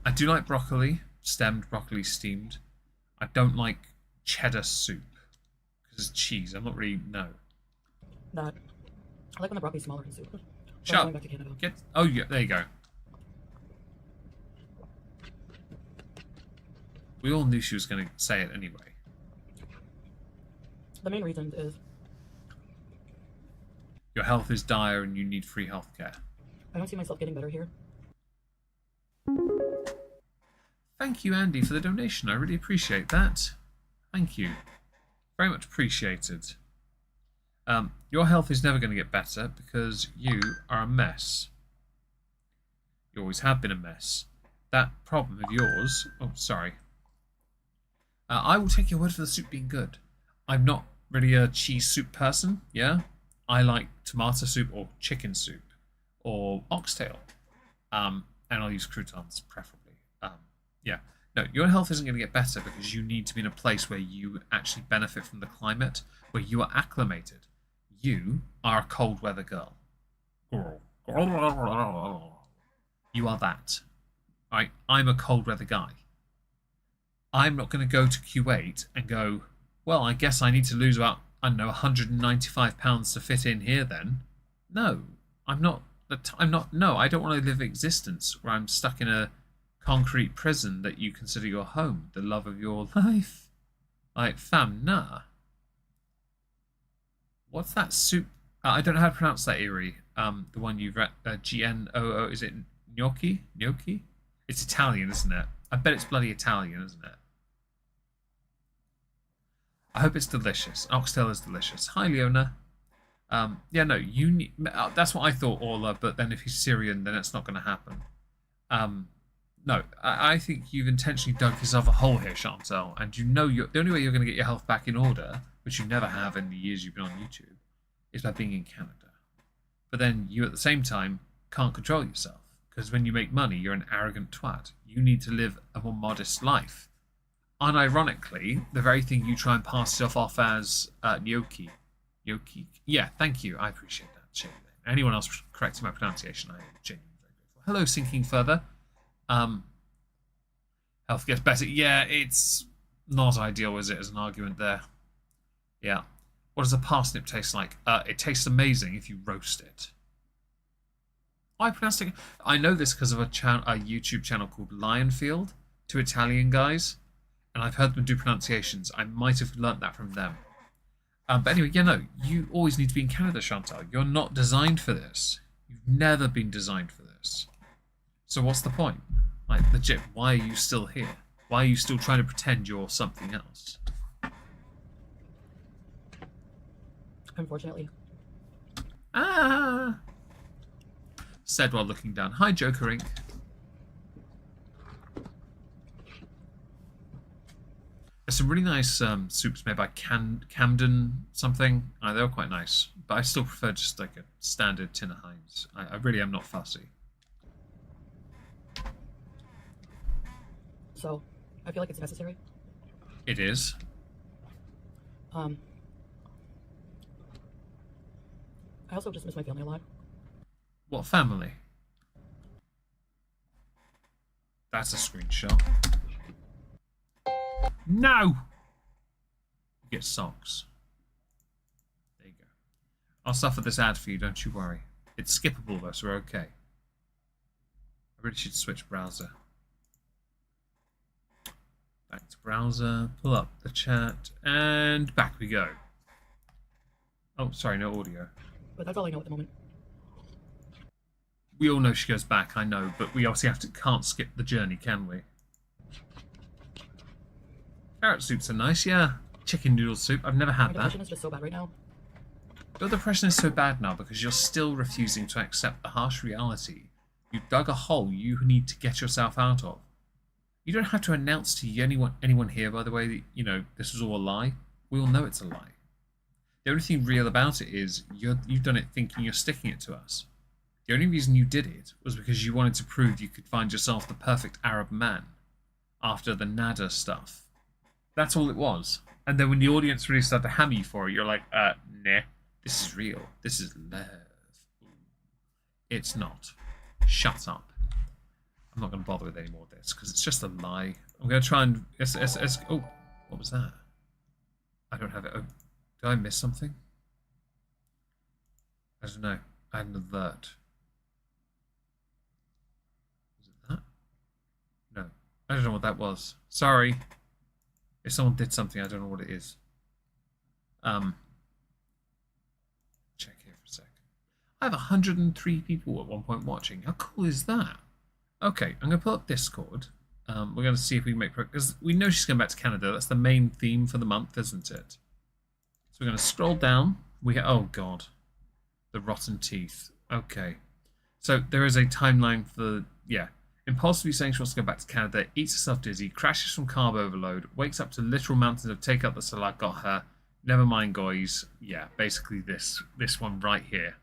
I do like broccoli, stemmed broccoli steamed. I don't like cheddar soup because it's cheese. I'm not really That. I like when the broccoli's smaller in soup. So I'm Shut going up. back to Canada. Oh yeah, there you go. We all knew she was going to say it anyway. The main reason is Your health is dire and you need free healthcare. I don't see myself getting better here. Thank you, Andy, for the donation. I really appreciate that. Thank you. Very much appreciated. Your health is never going to get better because you are a mess. You always have been a mess. That problem of yours... Oh, sorry. I will take your word for the soup being good. I'm not really a cheese soup person, yeah? I like tomato soup or chicken soup or oxtail. And I'll use croutons, preferably. Yeah. No, your health isn't going to get better because you need to be in a place where you actually benefit from the climate, where you are acclimated. You are a cold weather girl. You are that. Right? I'm a cold weather guy. I'm not going to go to Kuwait and go, well, I guess I need to lose about, I don't know, £195 to fit in here then. No, I'm not. No, I don't want to live existence where I'm stuck in a concrete prison that you consider your home, the love of your life. Like, fam, nah. What's that soup? I don't know how to pronounce that, Erie. The one you've read, GNOO, is it gnocchi? Gnocchi? It's Italian, isn't it? I bet it's bloody Italian, isn't it? I hope it's delicious. Oxtail is delicious. Hi, Leona. Yeah, no, you need. That's what I thought, Orla. But then if he's Syrian, then it's not going to happen. No, I think you've intentionally dug yourself a hole here, Chantal. And you know the only way you're going to get your health back in order, which you never have in the years you've been on YouTube, is by being in Canada. But then you, at the same time, can't control yourself. Because when you make money, you're an arrogant twat. You need to live a more modest life. Unironically, the very thing you try and pass yourself off as gnocchi. Gnocchi. Yeah, thank you. I appreciate that. Genuinely. Anyone else correcting my pronunciation, I am genuinely very grateful. Hello, Sinking Further. Health gets better. Yeah, it's not ideal, is it, as an argument there? Yeah. What does a parsnip taste like? It tastes amazing if you roast it. I pronounced it. I know this because of a YouTube channel called Lionfield, 2 Italian guys, and I've heard them do pronunciations. I might have learnt that from them. But anyway, yeah, no, you always need to be in Canada, Chantal. You're not designed for this. You've never been designed for this. So what's the point? Like, legit, why are you still here? Why are you still trying to pretend you're something else? Unfortunately. Ah! Said while looking down. Hi, Joker Inc. There's some really nice soups made by Camden something. They were quite nice. But I still prefer just like a standard tin of Heinz. I really am not fussy. So, I feel like it's necessary. It is. I also just miss my family a lot. What family? That's a screenshot. No! You get socks. There you go. I'll suffer this ad for you, don't you worry. It's skippable though, so we're okay. I really should switch browser. Back to browser, pull up the chat, and back we go. Oh, sorry, no audio. But that's all I know at the moment. We all know she goes back, I know, but we obviously can't skip the journey, can we? Carrot soups are nice, yeah. Chicken noodle soup, I've never had My that. depression is just so bad right now. Your depression is so bad now because you're still refusing to accept the harsh reality. You dug a hole you need to get yourself out of. You don't have to announce to anyone here, by the way, that, you know, this was all a lie. We all know it's a lie. The only thing real about it is you've done it thinking you're sticking it to us. The only reason you did it was because you wanted to prove you could find yourself the perfect Arab man after the nada stuff. That's all it was. And then when the audience really started to hammer you for it, you're like, nah, this is real. This is love. It's not. Shut up. I'm not going to bother with any more of this because it's just a lie. I'm going to try and... Oh, what was that? I don't have it. Oh, did I miss something? I don't know. I had an alert. Was it that? No. I don't know what that was. Sorry. If someone did something, I don't know what it is. Check here for a sec. I have 103 people at one point watching. How cool is that? Okay, I'm going to pull up Discord. We're going to see if we can make progress. We know she's going back to Canada. That's the main theme for the month, isn't it? So we're going to scroll down. Oh, God. The rotten teeth. Okay. So there is a timeline for... Yeah. Impulsively saying she wants to go back to Canada, eats herself dizzy, crashes from carb overload, wakes up to literal mountains of takeout that Salah got her. Never mind, guys. Yeah, basically this one right here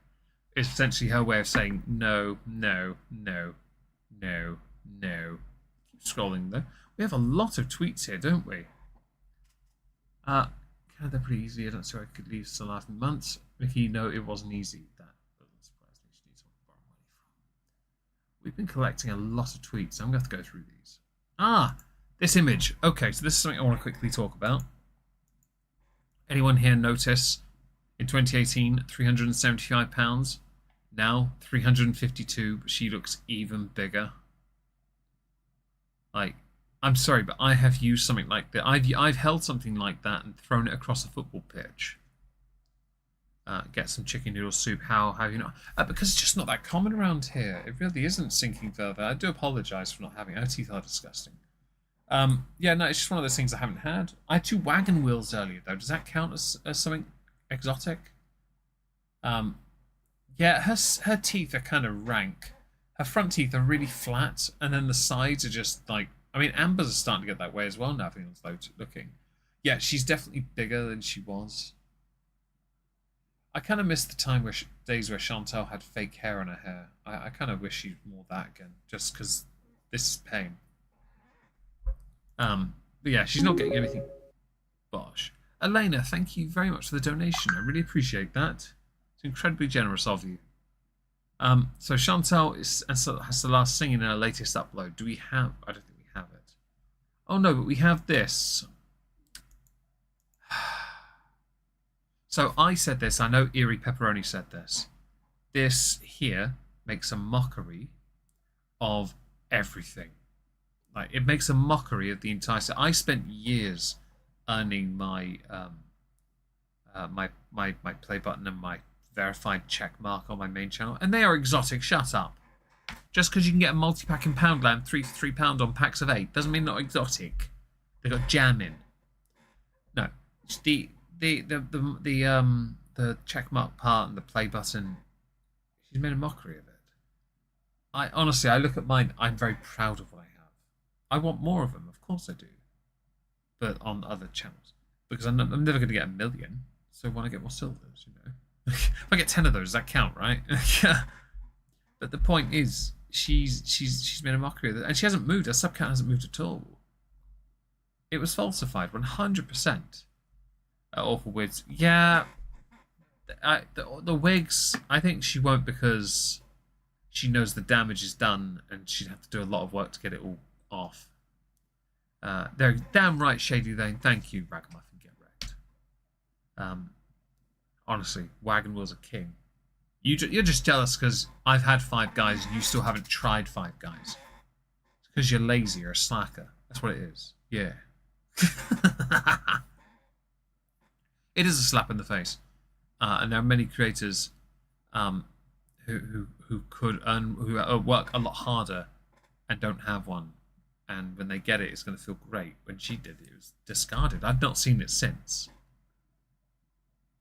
is essentially her way of saying no, no, no, no, no. Keep scrolling though. We have a lot of tweets here, don't we? Canada pretty easy. I don't see why I could leave Salah for months. Mickey, no, it wasn't easy. That doesn't surprise me. She needs someone to borrow money from. We've been collecting a lot of tweets. I'm going to have to go through these. This image. Okay, so this is something I want to quickly talk about. Anyone here notice in 2018, £375? Now 352, but she looks even bigger. Like, I'm sorry, but I have used something like that. I've held something like that and thrown it across a football pitch. Get some chicken noodle soup. How have you not? Because it's just not that common around here. It really isn't sinking further. I do apologise for not having it. Her teeth are disgusting. Yeah, no, it's just one of those things I haven't had. I had 2 wagon wheels earlier, though. Does that count as something exotic? Yeah, her teeth are kind of rank. Her front teeth are really flat, and then the sides are just like... I mean, Amber's are starting to get that way as well now, I think it's looking. Yeah, she's definitely bigger than she was. I kind of miss the time days where Chantal had fake hair on her hair. I kind of wish she wore that again, just because this is pain. But yeah, she's not getting anything. Bosh. Elena, thank you very much for the donation. I really appreciate that. It's incredibly generous of you. So Chantal has the last sing in her latest upload. Do we have... I don't think we have it. Oh no, but we have this. So I said this. I know Eerie Pepperoni said this. This here makes a mockery of everything. Like, it makes a mockery of the entire set. I spent years earning my my play button and my verified check mark on my main channel, and they are exotic. Shut up. Just because you can get a multi-pack in Poundland, £3 for £3 on packs of 8, doesn't mean not exotic. They got jam in. No, it's the check mark part and the play button. She's made a mockery of it. I honestly, I look at mine. I'm very proud of what I have. I want more of them, of course I do. But on other channels, because I'm never going to get 1 million. So when I get more silvers, you know, if I get 10 of those, does that count, right? But the point is, she's made a mockery of it, and she hasn't moved. Her sub count hasn't moved at all. It was falsified 100%. Awful wigs. Yeah, the wigs. I think she won't, because she knows the damage is done, and she'd have to do a lot of work to get it all off. They're damn right, Shady Lane. Thank you, Ragamuffin. Get wrecked. Honestly, wagon wheels are king. You're just jealous because I've had 5 guys and you still haven't tried 5 guys. It's because you're lazy or a slacker. That's what it is. Yeah. It is a slap in the face, and there are many creators who could work a lot harder and don't have one, and when they get it, it's going to feel great. When she did it, it was discarded. I've not seen it since.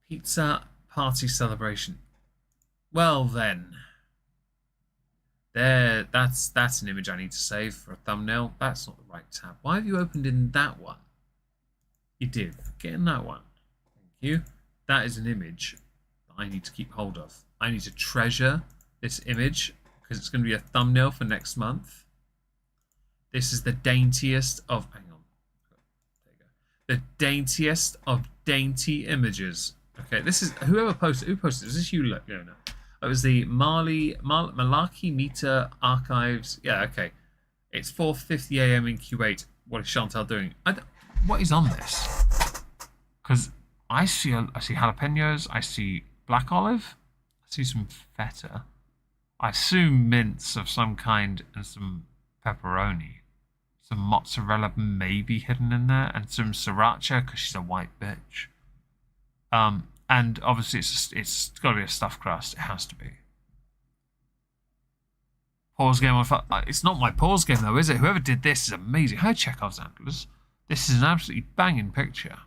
Pizza party celebration. Well then, that's an image I need to save for a thumbnail. That's not the right tab. Why have you opened in that one? You did. Get in that one. You. That is an image that I need to keep hold of. I need to treasure this image because it's going to be a thumbnail for next month. This is the daintiest of... Hang on. There you go. The daintiest of dainty images. Okay, this is... Who posted it? Is this you, Leona? It was the Malarkey Meter Archives. Yeah, okay. It's 4:50 AM in Kuwait. What is Chantal doing? What is on this? Because... I see jalapenos, I see black olive, I see some feta, I assume mince of some kind, and some pepperoni, some mozzarella maybe hidden in there, and some sriracha because she's a white bitch. And obviously it's got to be a stuffed crust. It has to be. Pause game on. It's not my pause game though, is it? Whoever did this is amazing. Hi, Chekhov's Antlers. This is an absolutely banging picture.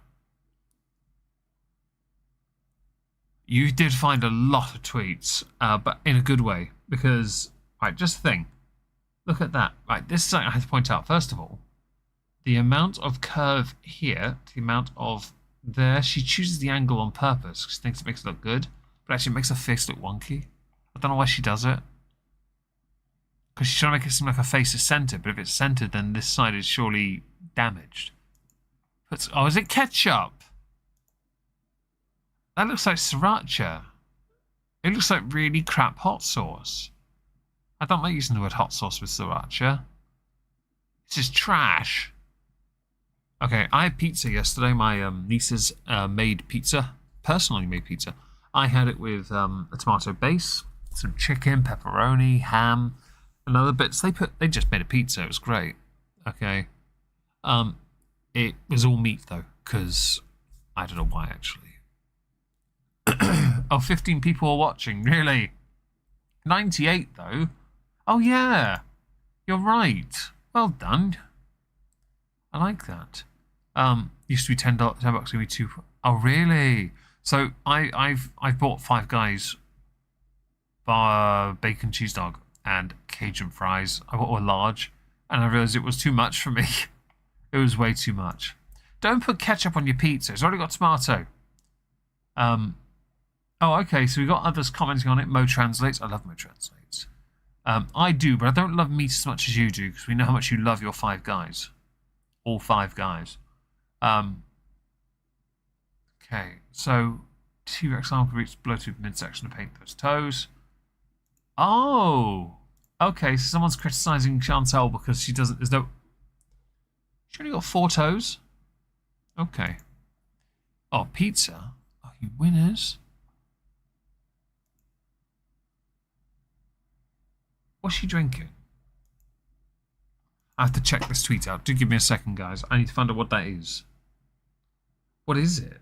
You did find a lot of tweets, but in a good way, because, right, just think, look at that. Right, this is something I have to point out. First of all, the amount of curve here, the amount of there, she chooses the angle on purpose because she thinks it makes it look good, but actually it makes her face look wonky. I don't know why she does it. Because she's trying to make it seem like her face is centered, but if it's centered, then this side is surely damaged. Oh, is it ketchup? That looks like sriracha. It looks like really crap hot sauce. I don't like using the word hot sauce with sriracha. This is trash. Okay, I had pizza yesterday. My nieces made pizza, personally made pizza. I had it with a tomato base, some chicken, pepperoni, ham, and other bits. They just made a pizza. It was great. Okay. It was all meat though, because I don't know why actually. Oh, 15 people are watching. Really? 98 though. Oh yeah, you're right. Well done. I like that. Used to be $10, $10 gonna be $2. Oh really? So I've bought Five Guys bacon cheese dog and Cajun fries. I bought a large, and I realized it was too much for me. It was way too much. Don't put ketchup on your pizza. It's already got tomato. Oh, okay. So we got others commenting on it. Mo translates. I love Mo translates. I do, but I don't love meat as much as you do, because we know how much you love your Five Guys. All Five Guys. Okay, so T-Rex arm can reach Bluetooth midsection to paint those toes. Oh, okay. So someone's criticizing Chantel because she doesn't. There's no. She only got 4 toes. Okay. Oh, pizza. Oh, you winners. What's she drinking? I have to check this tweet out. Do give me a second, guys. I need to find out what that is. What is it?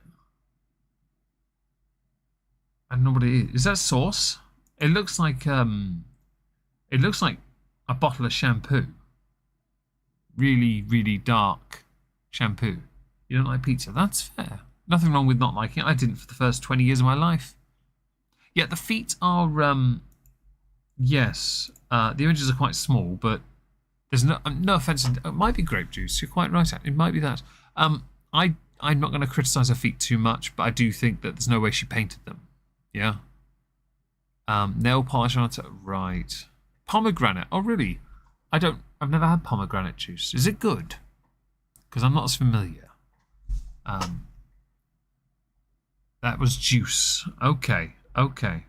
I don't know what it is. Is that sauce? It looks like a bottle of shampoo. Really, really dark shampoo. You don't like pizza? That's fair. Nothing wrong with not liking it. I didn't for the first 20 years of my life. Yeah, the feet are yes. The images are quite small, but there's no offense. It might be grape juice. You're quite right. It might be that. I'm not going to criticize her feet too much, but I do think that there's no way she painted them. Yeah. Nail polish on it. Right. Pomegranate. Oh, really? I've never had pomegranate juice. Is it good? Because I'm not as familiar. That was juice. Okay. Okay.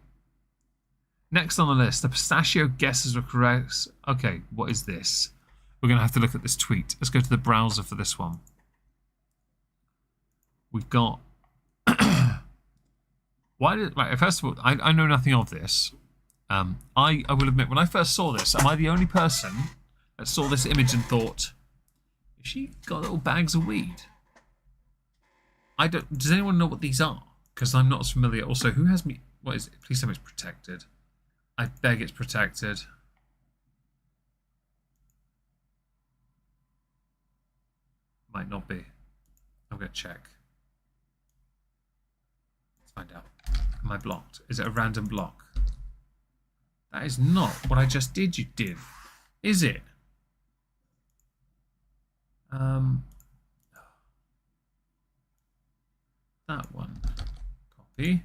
Next on the list, the pistachio guesses were correct. Okay, what is this? We're going to have to look at this tweet. Let's go to the browser for this one. We've got... Right, first of all, I know nothing of this. I will admit, when I first saw this, am I the only person that saw this image and thought, has she got little bags of weed? Does anyone know what these are? Because I'm not as familiar. Also, who has me... What is it? Please tell me it's protected. I beg it's protected. Might not be. I'm going to check. Let's find out. Am I blocked? Is it a random block? That is not what I just did, you did. Is it? That one. Copy.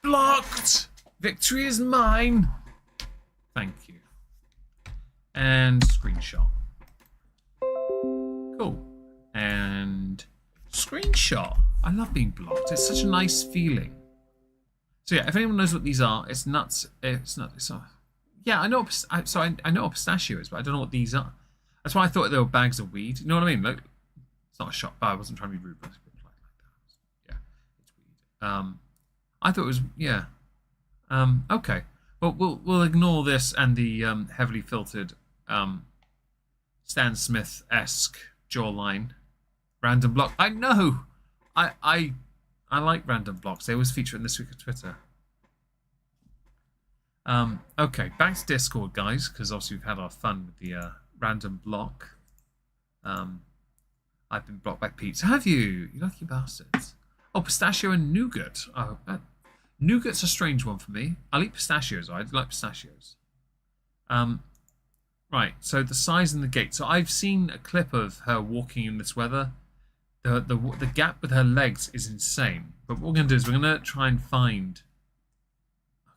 Blocked! Victory is mine! Thank you. And screenshot. Cool. And screenshot. I love being blocked. It's such a nice feeling. So yeah, if anyone knows what these are, it's nuts. It's not. Yeah, I know. I know what pistachio is, but I don't know what these are. That's why I thought they were bags of weed. You know what I mean? Like, it's not a shot. But I wasn't trying to be rude. But yeah, it's weed. I thought it was okay. Well, we'll ignore this and the heavily filtered Stan Smith-esque jawline. Random block. I know. I like random blocks. They always feature in This Week of Twitter. Okay, back to Discord, guys, because obviously we've had our fun with the random block. I've been blocked by pizza. Have you? You lucky bastards. Oh, pistachio and nougat. Oh, nougat's a strange one for me. I'll eat pistachios. I like pistachios. Right, so the size and the gait. So I've seen a clip of her walking in this weather. The gap with her legs is insane. But what we're going to do is we're going to try and find...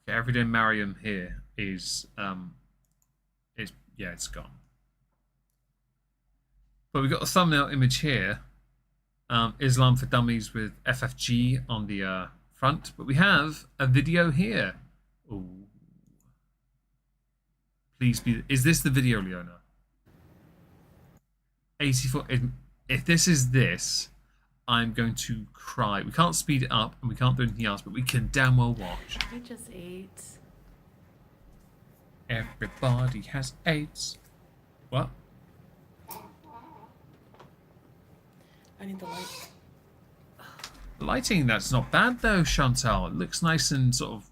Okay, Everyday Mariam here is it's gone. But we've got a thumbnail image here. Islam for Dummies with FFG on the front. But we have a video here. Ooh. Please be... Is this the video, Leona? 84. If this is this, I'm going to cry. We can't speed it up and we can't do anything else, but we can damn well watch. I just ate. Everybody has AIDS. What? I need the light. The lighting, that's not bad though, Chantal. It looks nice and sort of...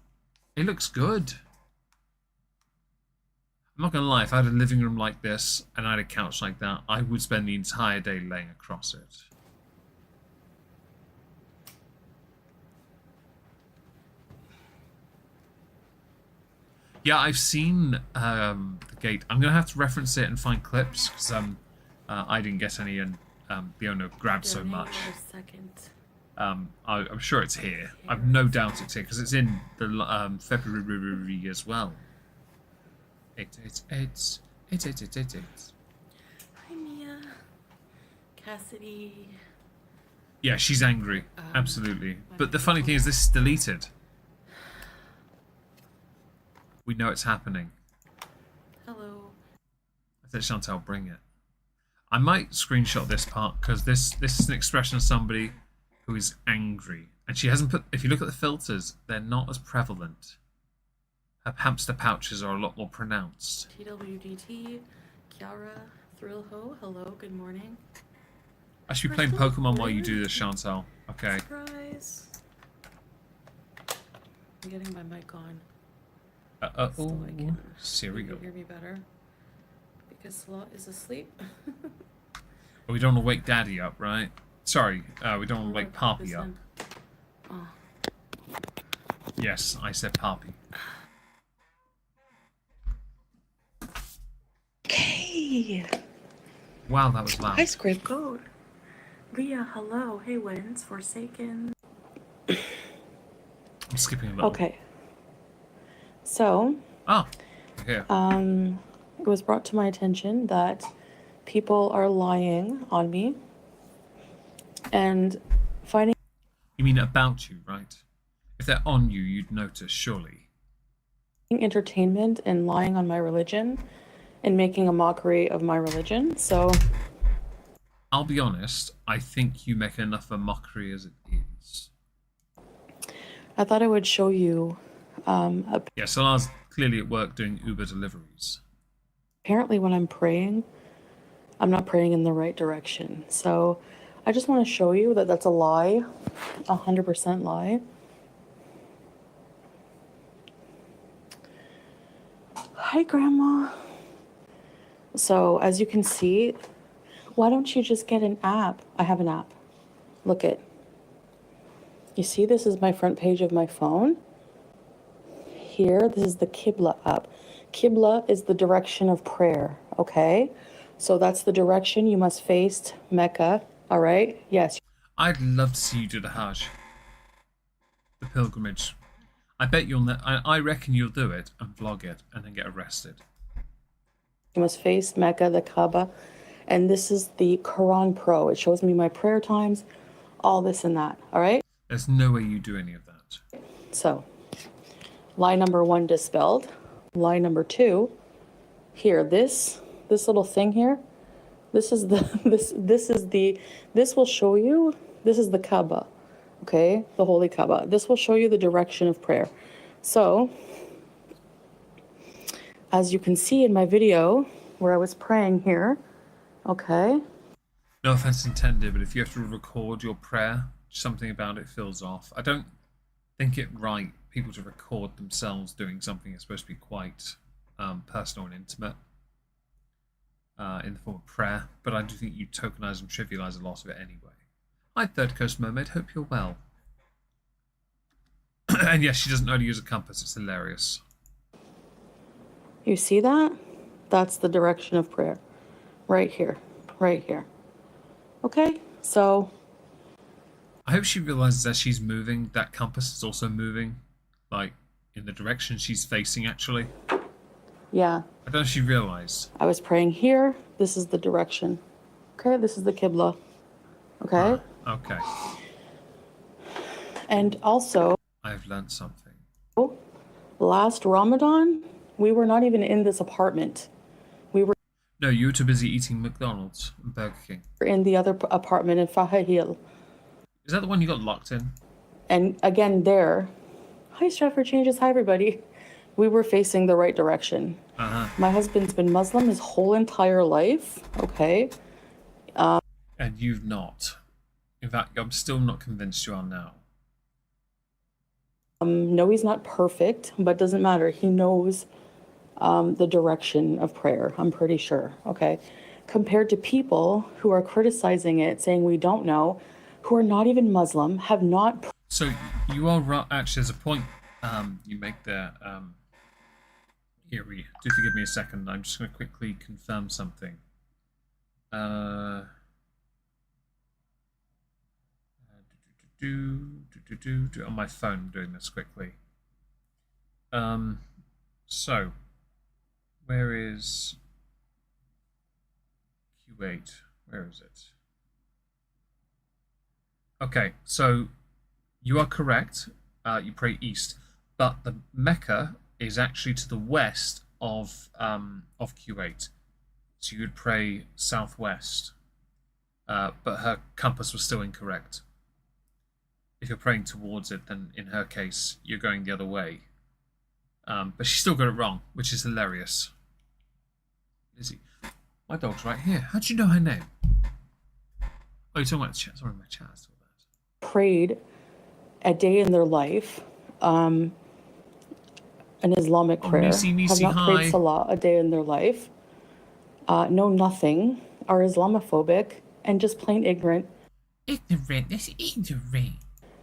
It looks good. I'm not gonna lie, if I had a living room like this and I had a couch like that, I would spend the entire day laying across it. Yeah, I've seen the gate. I'm gonna have to reference it and find clips because I didn't get any, and Fiona grabbed so much. I'm sure it's here. I've no doubt it's here because it's in the February as well. 888. 888. Hi, Mia. Cassidy. Yeah, she's angry. Absolutely. But the funny thing is, this is deleted. We know it's happening. Hello. I said, Chantal, bring it. I might screenshot this part because this is an expression of somebody who is angry. And she hasn't put... If you look at the filters, they're not as prevalent. Her hamster pouches are a lot more pronounced. TWDT. Kiara. Thrillho. Hello. Good morning. I should be playing Pokemon while you do this, Chantal. Okay. Surprise. I'm getting my mic on. Uh-oh. Here we Can go. you hear me better? Because Slot is asleep. But we don't want to wake Daddy up, right? Sorry, we don't want to wake Poppy up. Oh. Yes, I said Poppy. Okay. Wow, that was loud. Hi, Scrape Code. Leah, hello. Hey, Wins. Forsaken. I'm skipping a little. Okay. So, here. it was brought to my attention that people are lying on me and finding You mean about you, right? If they're on you, you'd notice, surely. entertainment and lying on my religion and making a mockery of my religion. So, I'll be honest, I think you make enough of a mockery as it is. I thought I would show you Yeah, Salar's clearly at work doing Uber deliveries. apparently when I'm praying, I'm not praying in the right direction. So I just want to show you that that's a lie, 100% lie. Hi, Grandma. So as you can see, why don't you just get an app? I have an app. Look it. You see, this is my front page of my phone. Here, this is the Qibla app. Qibla is the direction of prayer, okay? So that's the direction you must face Mecca, all right? Yes. I'd love to see you do the Hajj. The pilgrimage. I bet you'll... I reckon you'll do it and vlog it and then get arrested. You must face Mecca, the Kaaba, and this is the Quran Pro. It shows me my prayer times, all this and that, all right? There's no way you do any of that. So, lie number 1 dispelled. Lie number 2, here, this little thing here, this is the, this will show you, this is the Kaaba, okay? The Holy Kaaba. This will show you the direction of prayer. So, as you can see in my video where I was praying here, okay? No offense intended, but if you have to record your prayer, something about it feels off. I don't think it right people to record themselves doing something that's supposed to be quite personal and intimate in the form of prayer, but I do think you tokenize and trivialize a lot of it anyway. Hi, Third Coast Mermaid. Hope you're well. And yes, she doesn't know how to use a compass. It's hilarious. You see that? That's the direction of prayer. Right here. Right here. Okay? So, I hope she realizes as she's moving, that compass is also moving, like, in the direction she's facing, actually. yeah. I don't know if she realized. I was praying here. This is the direction. Okay? This is the Qibla. Okay? Okay. And also, I've learned something. last Ramadan, we were not even in this apartment. We were... No, you were too busy eating McDonald's and Burger King. in the other apartment in Fahahil. Is that the one you got locked in? And again, there, hi Stratford Changes, hi everybody. We were facing the right direction. My husband's been Muslim his whole entire life, okay? And you've not. In fact, I'm still not convinced you are now. No, he's not perfect, but doesn't matter. He knows the direction of prayer, I'm pretty sure, okay? Compared to people who are criticizing it, saying we don't know, who are not even Muslim, have not... So you are right. Actually, there's a point you make there. Here, do forgive me a second. I'm just going to quickly confirm something. On my phone, I'm doing this quickly. So, where is Q8? Where is it? Okay, so you are correct. You pray east, but the Mecca is actually to the west of Q8, so you would pray southwest. But her compass was still incorrect. If you're praying towards it, then in her case, you're going the other way. But she still got it wrong, which is hilarious. Lizzie, my dog's right here. How'd you know her name? Oh, you're talking about the chat. Sorry, my chat. Prayed a day in their life, an Islamic prayer, Nisi, have not hi. prayed Salah a day in their life, know nothing, are Islamophobic, and just plain ignorant. Ignorant, that's ignorant.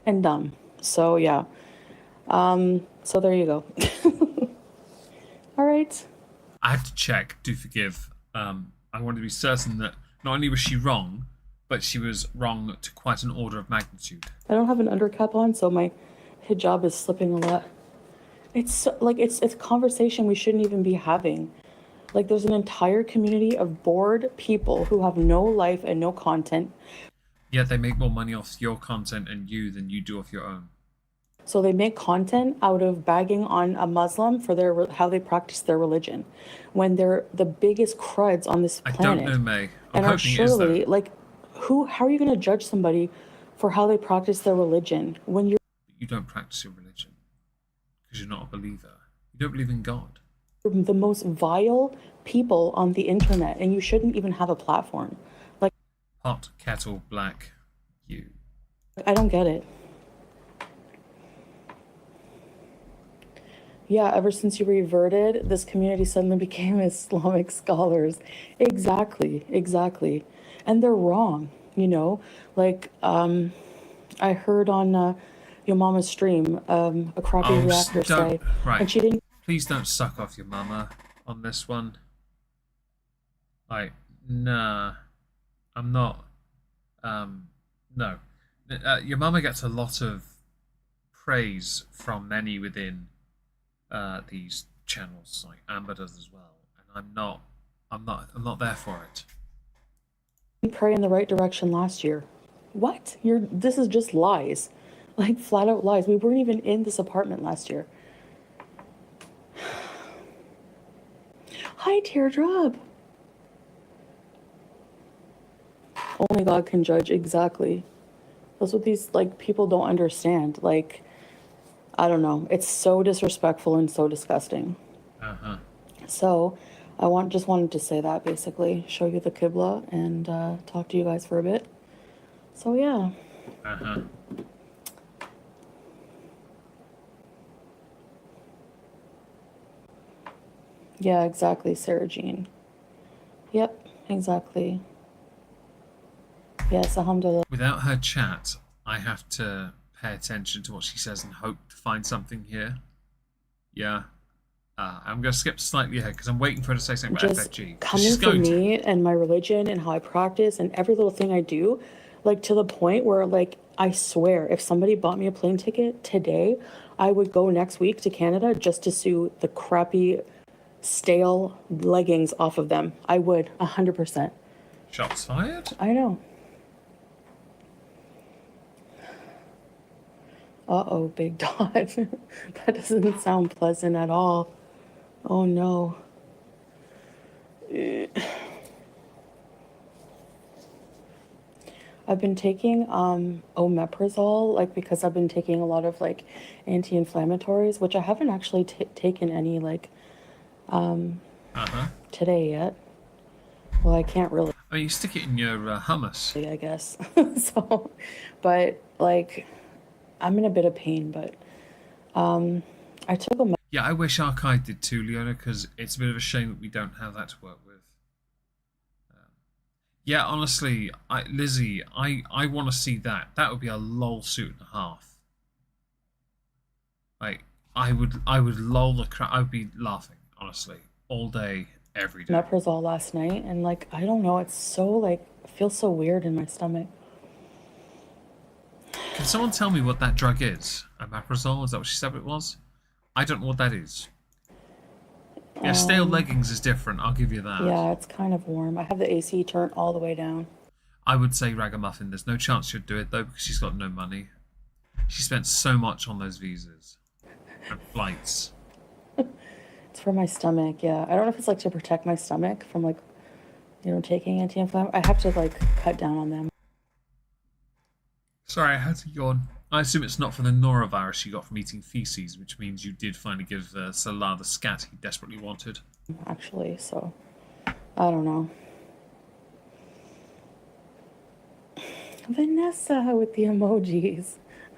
And dumb. So, yeah. So there you go. All right. I have to check, do forgive. I wanted to be certain that not only was she wrong, but she was wrong to quite an order of magnitude. I don't have an undercap on, so my hijab is slipping a lot. It's like it's a conversation we shouldn't even be having. Like there's an entire community of bored people who have no life and no content. Yet they make more money off your content and you than you do off your own. So they make content out of bagging on a Muslim for their how they practice their religion, when they're the biggest cruds on this planet. I don't know, May. And are surely like, how are you going to judge somebody for how they practice their religion when you're? You don't practice your religion because you're not a believer. You don't believe in God. You're the most vile people on the internet, and you shouldn't even have a platform. Like, Hot kettle black, you. I don't get it. Yeah, ever since you reverted, this community suddenly became Islamic scholars. Exactly. And they're wrong, you know? Like, I heard on your mama's stream a crappy reactor say, right. and she didn't... Please don't suck off your mama on this one. Like, nah, I'm not. No. Your mama gets a lot of praise from many within these channels, like Amber does as well, and I'm not there for it. Pray in the right direction last year. What? This is just lies. Like flat out lies. We weren't even in this apartment last year. Hi, Teardrop. Only God can judge. Exactly. That's what these like people don't understand. Like, I don't know. It's so disrespectful and so disgusting. So, just wanted to say that basically, show you the Qibla and talk to you guys for a bit. So yeah. Yeah, exactly, Sarah Jean. Yep, exactly. Yes, alhamdulillah. Without her chat, I have to pay attention to what she says and hope to find something here. Yeah. I'm going to skip slightly ahead because I'm waiting for her to say something about FFG. Coming from me and my religion and how I practice and every little thing I do, like to the point where, like, I swear, if somebody bought me a plane ticket today, I would go next week to Canada just to sue the crappy, stale leggings off of them. I would, 100%. Shots fired? I know. Uh-oh, Big Dot. That doesn't sound pleasant at all. Oh, no. I've been taking omeprazole, like because I've been taking a lot of like anti-inflammatories, which I haven't actually taken any like Uh-huh. today yet. Well, I can't really, I mean, you stick it in your hummus. I guess. So, but like I'm in a bit of pain, but I took a Yeah, I wish Archive did too, Leona, because it's a bit of a shame that we don't have that to work with. Yeah, honestly, Lizzie, I want to see that. That would be a lol suit and a half. Like, I would lol the crap. I would be laughing, honestly, all day, every day. omeprazole last night, and like I don't know, it's so like it feels so weird in my stomach. Can someone tell me what that drug is? Omeprazole? Is that what she said it was? I don't know what that is. Yeah, stale leggings is different. I'll give you that. Yeah, it's kind of warm. I have the AC turned all the way down. I would say Ragamuffin. There's no chance she'd do it though because she's got no money. She spent so much on those visas and flights. It's for my stomach, yeah. I don't know if it's like to protect my stomach from like, taking anti-inflammatory. I have to like cut down on them. Sorry, I had to yawn. I assume it's not for the norovirus you got from eating feces, which means you did finally give Salah the scat he desperately wanted. Actually, so I don't know. Vanessa with the emojis.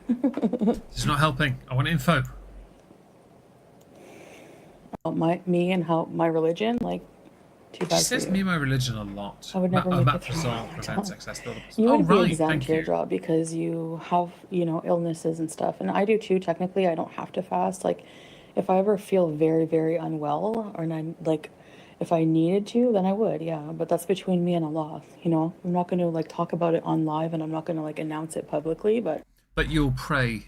It's not helping. I want info. Me and how my religion, like, too bad She says for me you. and my religion a lot. I would never make it through Omeprazole my prevents time. excess buildup. You Oh, would be right. exempt Thank your you. job because you have, illnesses and stuff. And I do too. Technically, I don't have to fast. Like, if I ever feel very, very unwell, or and I like, if I needed to, then I would. Yeah, but that's between me and Allah. I'm not going to like talk about it on live, and I'm not going to like announce it publicly. But But you'll pray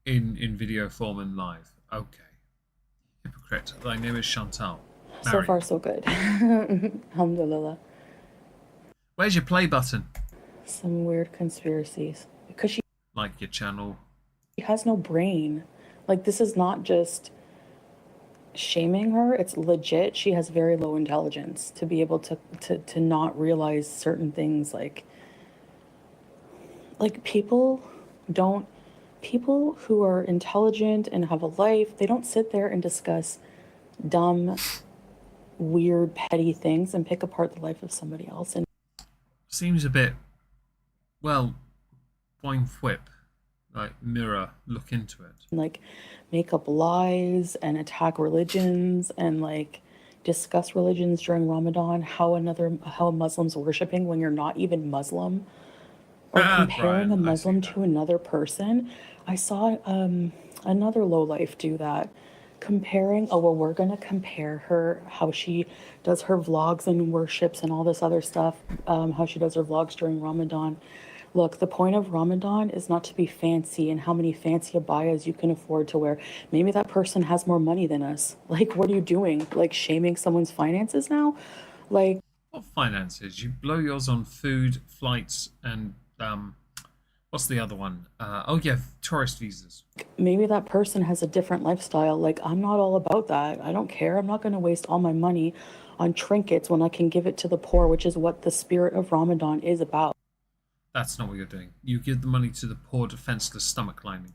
in video form and live. Okay. Hypocrite. Thy name is Chantal. so Married. far, so good. Alhamdulillah. Where's your play button? Some weird conspiracies because she Like your channel. has no brain. Like, this is not just shaming her, it's legit. She has very low intelligence to be able to not realize certain things. Like people who are intelligent and have a life, they don't sit there and discuss dumb, weird, petty things and pick apart the life of somebody else. And Seems a bit, well, boing whip. Like, mirror, look into it. like make up lies and attack religions and like discuss religions during Ramadan, how a Muslim's worshiping when you're not even Muslim, or comparing Brian, a I see Muslim that. to another person. I saw another lowlife do that. Comparing, oh well, we're gonna compare her, how she does her vlogs and worships and all this other stuff, how she does her vlogs during Ramadan. Look, the point of Ramadan is not to be fancy and how many fancy abayas you can afford to wear. Maybe that person has more money than us. Like, what are you doing? Like, shaming someone's finances now? Like, What finances? You blow yours on food, flights, and what's the other one? Oh yeah, tourist visas. maybe that person has a different lifestyle. Like, I'm not all about that. I don't care. I'm not going to waste all my money on trinkets when I can give it to the poor, which is what the spirit of Ramadan is about. That's not what you're doing. You give the money to the poor, defenseless stomach lining.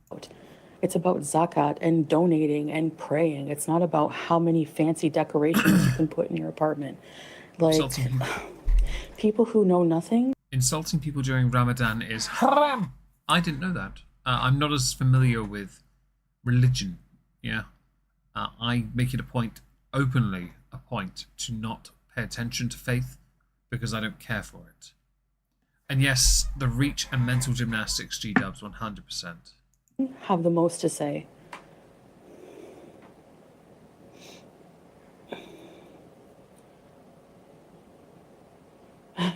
It's about zakat and donating and praying. It's not about how many fancy decorations you can put in your apartment. Like, Insulting people. people who know nothing. Insulting people during Ramadan is haram. I didn't know that. I'm not as familiar with religion. Yeah, I make it a point, openly a point, to not pay attention to faith because I don't care for it. And yes, the reach and mental gymnastics, G-dubs, 100%. Have the most to say.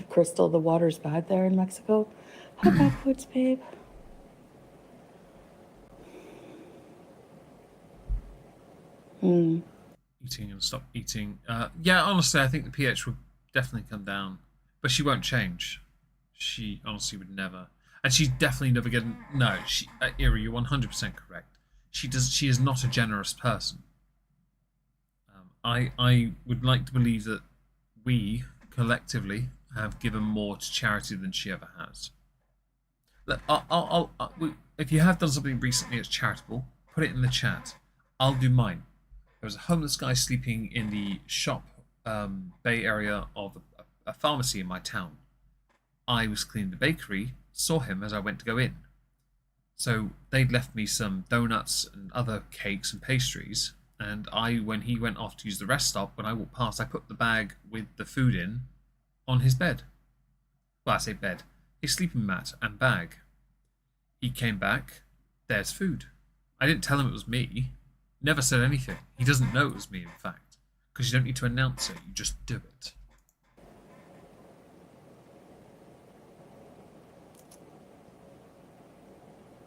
Crystal, the water's bad there in Mexico. Hi, backwoods, babe. Eating and stop eating. Yeah, honestly, I think the pH would definitely come down, but she won't change. She honestly would never, and she's definitely never getting. No, she, Ira, you're 100% correct. She does. She is not a generous person. I would like to believe that we collectively have given more to charity than she ever has. Look, if you have done something recently that's charitable, put it in the chat. I'll do mine. There was a homeless guy sleeping in the shop bay area of a pharmacy in my town. I was cleaning the bakery, saw him as I went to go in. So they'd left me some donuts and other cakes and pastries, and when he went off to use the rest stop, when I walked past, I put the bag with the food in on his bed. Well, I say bed. His sleeping mat and bag. He came back, there's food. I didn't tell him it was me. Never said anything. He doesn't know it was me, in fact. Because you don't need to announce it, you just do it.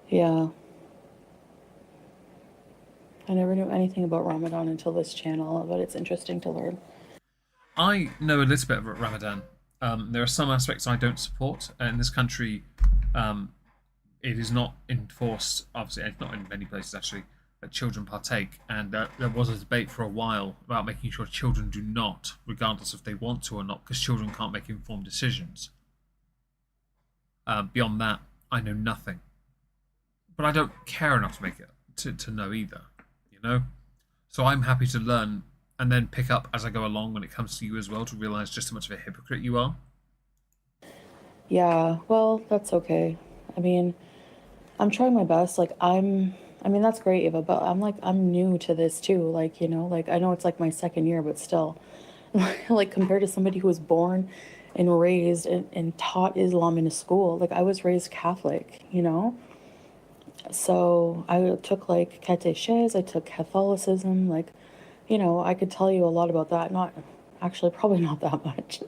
Yeah. I never knew anything about Ramadan until this channel, but it's interesting to learn. I know a little bit about Ramadan. There are some aspects I don't support. In this country, it is not enforced, obviously, it's not in many places actually, that children partake. And there was a debate for a while about making sure children do not, regardless if they want to or not, because children can't make informed decisions. Beyond that, I know nothing. But I don't care enough to make it to know either, you know? So I'm happy to learn and then pick up as I go along when it comes to you as well, to realize just how much of a hypocrite you are. Yeah, well, that's okay. I mean, I'm trying my best. Like, I mean, that's great, Eva, but I'm new to this too. Like, you know, like, I know it's like my second year, but still, like, compared to somebody who was born and raised and taught Islam in a school, like, I was raised Catholic, you know? So I took like cateches, I took Catholicism, like, you know, I could tell you a lot about that. Not actually, probably not that much.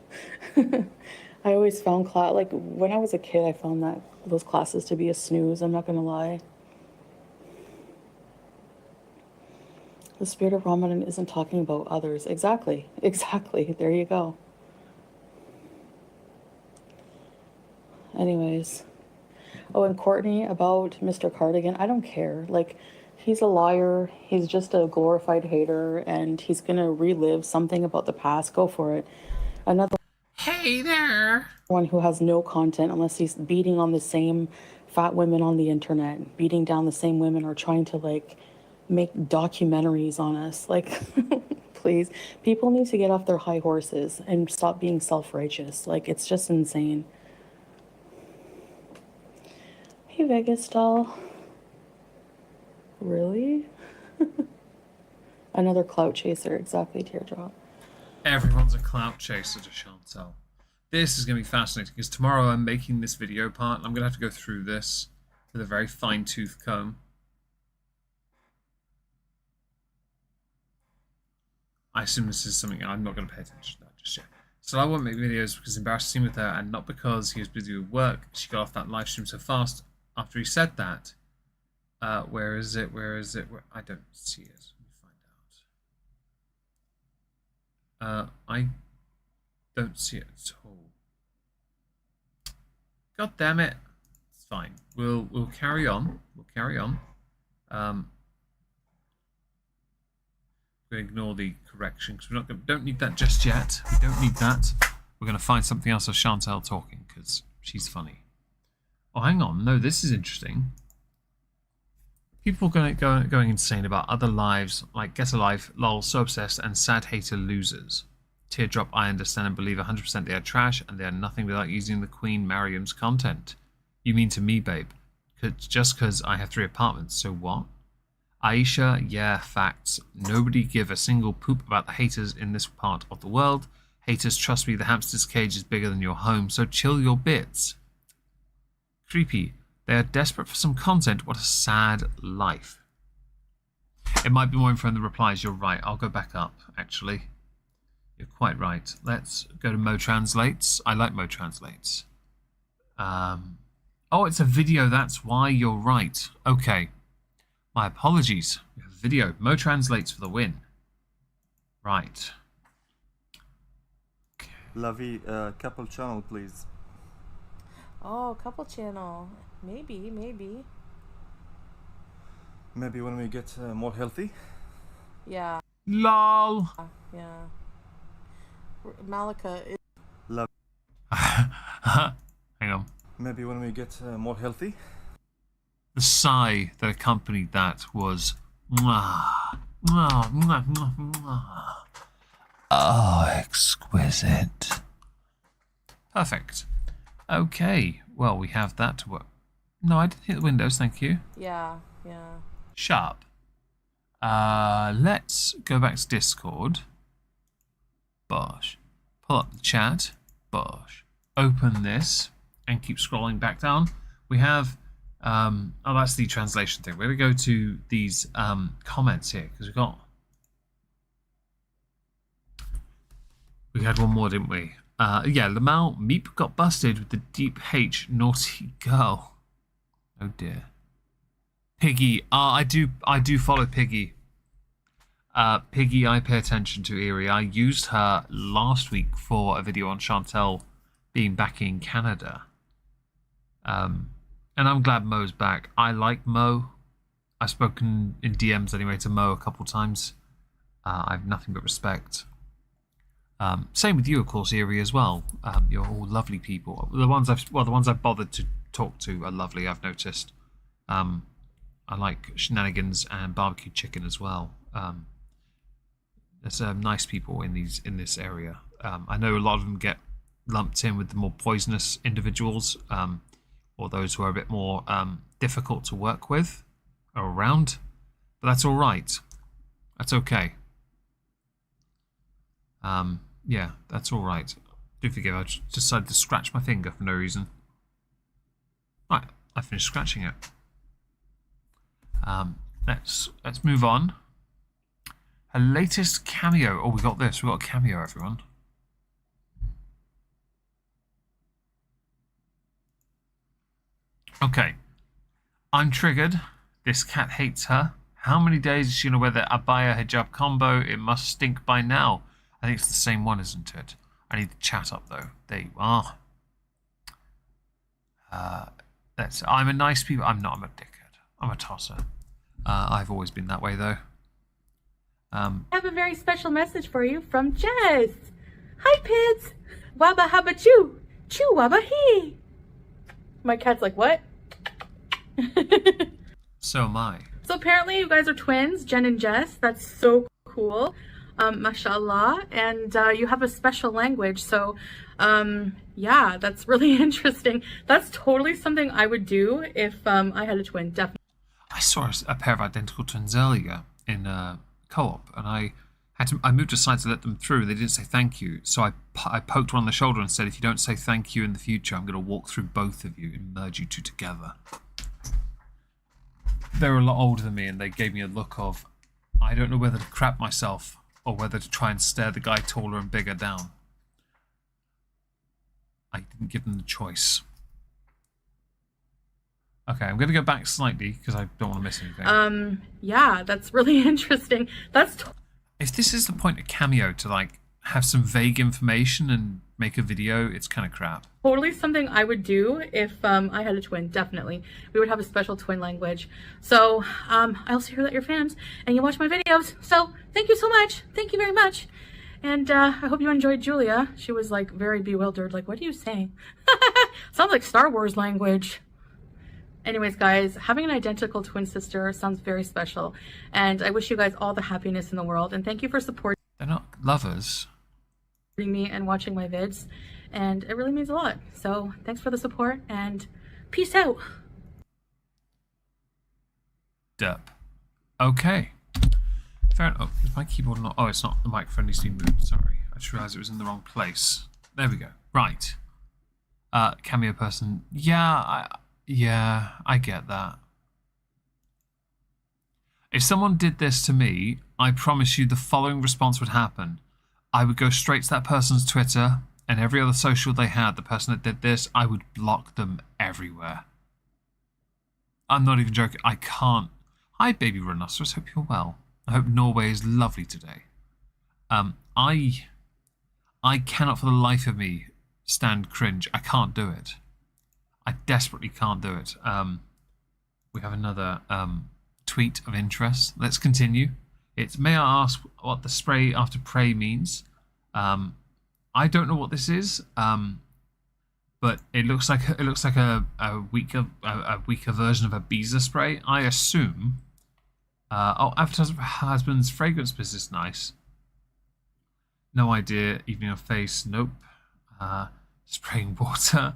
I always found like when I was a kid, I found those classes to be a snooze. I'm not gonna lie. The spirit of Ramadan isn't talking about others. Exactly. Exactly. There you go. Anyways. Oh, and Courtney, about Mr. Cardigan, I don't care. Like, he's a liar. He's just a glorified hater, and he's gonna relive something about the past. Go for it. Another Hey there! one who has no content unless he's beating on the same fat women on the internet, beating down the same women, or trying to, like, make documentaries on us. Like, please. People need to get off their high horses and stop being self-righteous. Like, it's just insane. Hey, Vegas doll. Really? Another clout chaser. Exactly, teardrop. Everyone's a clout chaser to Chantal. This is going to be fascinating because tomorrow I'm making this video part and I'm going to have to go through this with a very fine-tooth comb. I assume this is something I'm not going to pay attention to that just yet. So I won't make videos because embarrassing with her and not because he was busy with work. She got off that live stream so fast after he said that. Where is it? Where is it? I don't see it. Let me find out. I don't see it at all. God damn it! It's fine. We'll carry on. We'll carry on. We'll ignore the correction because we don't need that just yet. We don't need that. We're going to find something else of Chantal talking because she's funny. Oh, hang on. No, this is interesting. People going insane about other lives, like Get a Life, lol, so obsessed, and sad hater losers. Teardrop, I understand and believe 100% they are trash, and they are nothing without using the Queen Mariam's content. You mean to me, babe? Just because I have 3 apartments, so what? Aisha, yeah, facts. Nobody give a single poop about the haters in this part of the world. Haters, trust me, the hamster's cage is bigger than your home, so chill your bits. Creepy. They are desperate for some content. What a sad life. It might be more info in the replies. You're right. I'll go back up, actually. You're quite right. Let's go to Mo Translates. I like Mo Translates. Oh, it's a video. That's why you're right. Okay. My apologies. We have a video. Mo Translates for the win. Right. Okay. Lavi, couple channel, please. Oh, couple channel. Maybe. Maybe when we get more healthy. Yeah. LOL. Yeah. Malika is... Love. Hang on. Maybe when we get more healthy. The sigh that accompanied that was mwah, mwah, mwah, mwah, mwah. Oh, exquisite. Perfect. Okay, well, we have that to work. No, I didn't hit the windows, thank you. Yeah, yeah. Sharp. Let's go back to Discord. Bosh. Pull up the chat. Bosh. Open this and keep scrolling back down. We have, oh, that's the translation thing. We're going to go to these comments here because we had one more, didn't we? Yeah, Lamal Meep got busted with the deep H naughty girl. Oh dear. Piggy, I do follow Piggy. Piggy, I pay attention to Erie. I used her last week for a video on Chantel being back in Canada. And I'm glad Mo's back. I like Mo. I've spoken in DMs anyway to Mo a couple times. I have nothing but respect. Same with you, of course, Erie, as well. You're all lovely people. The ones I've bothered to talk to are lovely, I've noticed. I like shenanigans and barbecue chicken as well. There's nice people in this area. I know a lot of them get lumped in with the more poisonous individuals, or those who are a bit more difficult to work with or around. But that's all right. That's okay. Yeah, that's all right. Do forgive. I just decided to scratch my finger for no reason. Right, I finished scratching it. Let's move on. Her latest cameo. Oh, we got this. We got a cameo, everyone. Okay. I'm triggered. This cat hates her. How many days is she gonna wear the abaya hijab combo? It must stink by now. I think it's the same one, isn't it? I need the chat up though. There you are. I'm a nice people. I'm not. I'm a dickhead. I'm a tosser. I've always been that way though. I have a very special message for you from Jess. Hi, Pids. Waba, how about you? Chew, waba, he. My cat's like, what? So am I. So apparently you guys are twins, Jen and Jess. That's so cool. Mashallah. And you have a special language. So, yeah, that's really interesting. That's totally something I would do if I had a twin, definitely. I saw a pair of identical twins earlier in co-op, and I moved aside to let them through. They didn't say thank you, so I poked one on the shoulder and said, if you don't say thank you in the future, I'm going to walk through both of you and merge you two together. They were a lot older than me, and they gave me a look of, I don't know whether to crap myself or whether to try and stare the guy taller and bigger down. I didn't give them the choice. Okay, I'm going to go back slightly because I don't want to miss anything. Yeah, that's really interesting. If this is the point of Cameo, to like have some vague information and make a video, it's kind of crap. Totally something I would do if I had a twin, definitely. We would have a special twin language. So I also hear that you're fans and you watch my videos. So thank you so much. Thank you very much. And I hope you enjoyed Julia. She was like very bewildered. Like, what are you saying? Sounds like Star Wars language. Anyways, guys, having an identical twin sister sounds very special. And I wish you guys all the happiness in the world. And thank you for supporting They're not lovers. me and watching my vids. And it really means a lot. So thanks for the support and peace out. Derp. Okay. Fair enough. Oh, is my keyboard not? Oh, it's not. The microphone needs to be moved. Sorry. I just realised it was in the wrong place. There we go. Right. Cameo person. Yeah, I get that. If someone did this to me, I promise you the following response would happen. I would go straight to that person's Twitter and every other social they had, the person that did this, I would block them everywhere. I'm not even joking. I can't. Hi, baby rhinoceros. Hope you're well. I hope Norway is lovely today. I cannot for the life of me stand cringe. I can't do it. I desperately can't do it. We have another tweet of interest. Let's continue. It's, may I ask what the spray after prey means? I don't know what this is, but but it looks like a weaker version of a Ibiza spray. I assume. Oh, advertisement for husband's fragrance business. Nice. No idea. Evening of face. Nope. Spraying water.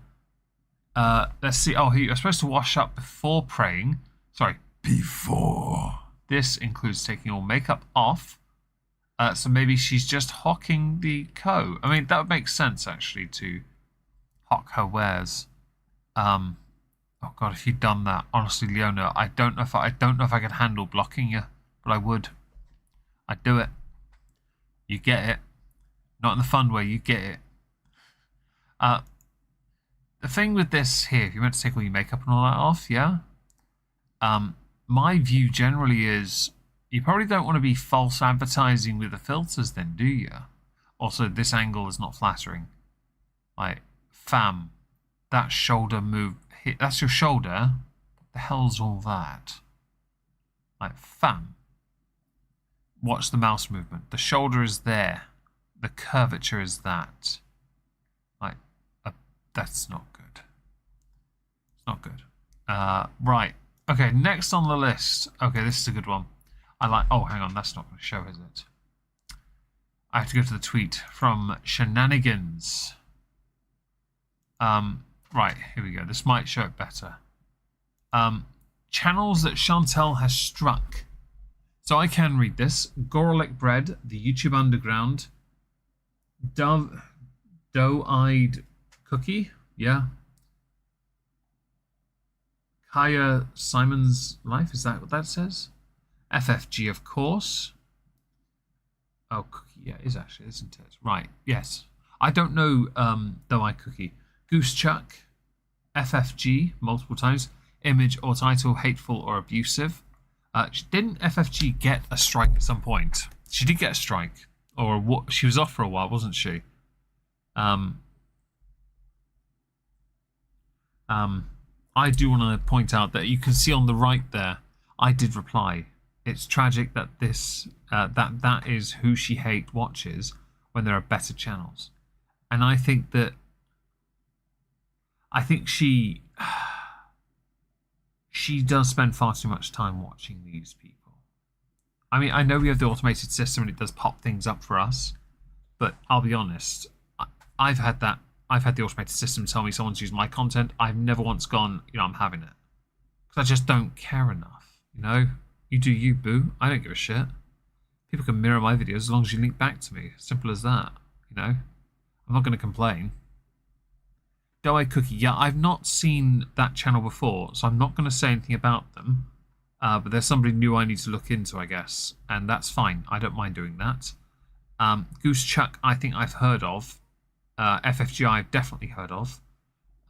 Let's see. Oh, you're supposed to wash up before praying. Sorry, before. This includes taking all makeup off. So maybe she's just hocking the co. I mean, that would make sense actually to hock her wares. Oh God, if you'd done that, honestly, Leona, I don't know if I can handle blocking you, but I would. I'd do it. You get it. Not in the fun way. You get it. The thing with this here, if you're meant to take all your makeup and all that off, yeah. My view generally is you probably don't want to be false advertising with the filters, then, do you? Also, this angle is not flattering. Like, fam, that shoulder move. That's your shoulder. What the hell's all that? Like, fam. Watch the mouse movement. The shoulder is there. The curvature is that. Like, that's not good. It's not good. Right. Okay, next on the list. Okay, this is a good one. I like... Oh, hang on. That's not going to show, is it? I have to go to the tweet from Shenanigans. Right, here we go. This might show it better. Channels that Chantel has struck. So I can read this. Gorelick Bread, the YouTube Underground, Doe-Eyed Cookie, yeah. Kaya Simon's Life, is that what that says? FFG, of course. Oh, Cookie, yeah, it is actually, isn't it? Right, yes. I don't know Doe-Eyed Cookie. Goose Chuck, FFG, multiple times. Image or title, hateful or abusive. Didn't FFG get a strike at some point? She did get a strike. Or she was off for a while, wasn't she? I do want to point out that you can see on the right there, I did reply. It's tragic that this that is who she watches when there are better channels. And I think she does spend far too much time watching these people. I mean, I know we have the automated system and it does pop things up for us, but I'll be honest, I've had the automated system tell me someone's used my content. I've never once gone, I'm having it. Because I just don't care enough, You do you, boo. I don't give a shit. People can mirror my videos as long as you link back to me. Simple as that, I'm not going to complain. Doe-Eyed Cookie, yeah, I've not seen that channel before, so I'm not going to say anything about them. But there's somebody new I need to look into, I guess. And that's fine. I don't mind doing that. Goose Chuck, I think I've heard of. FFGI, I've definitely heard of.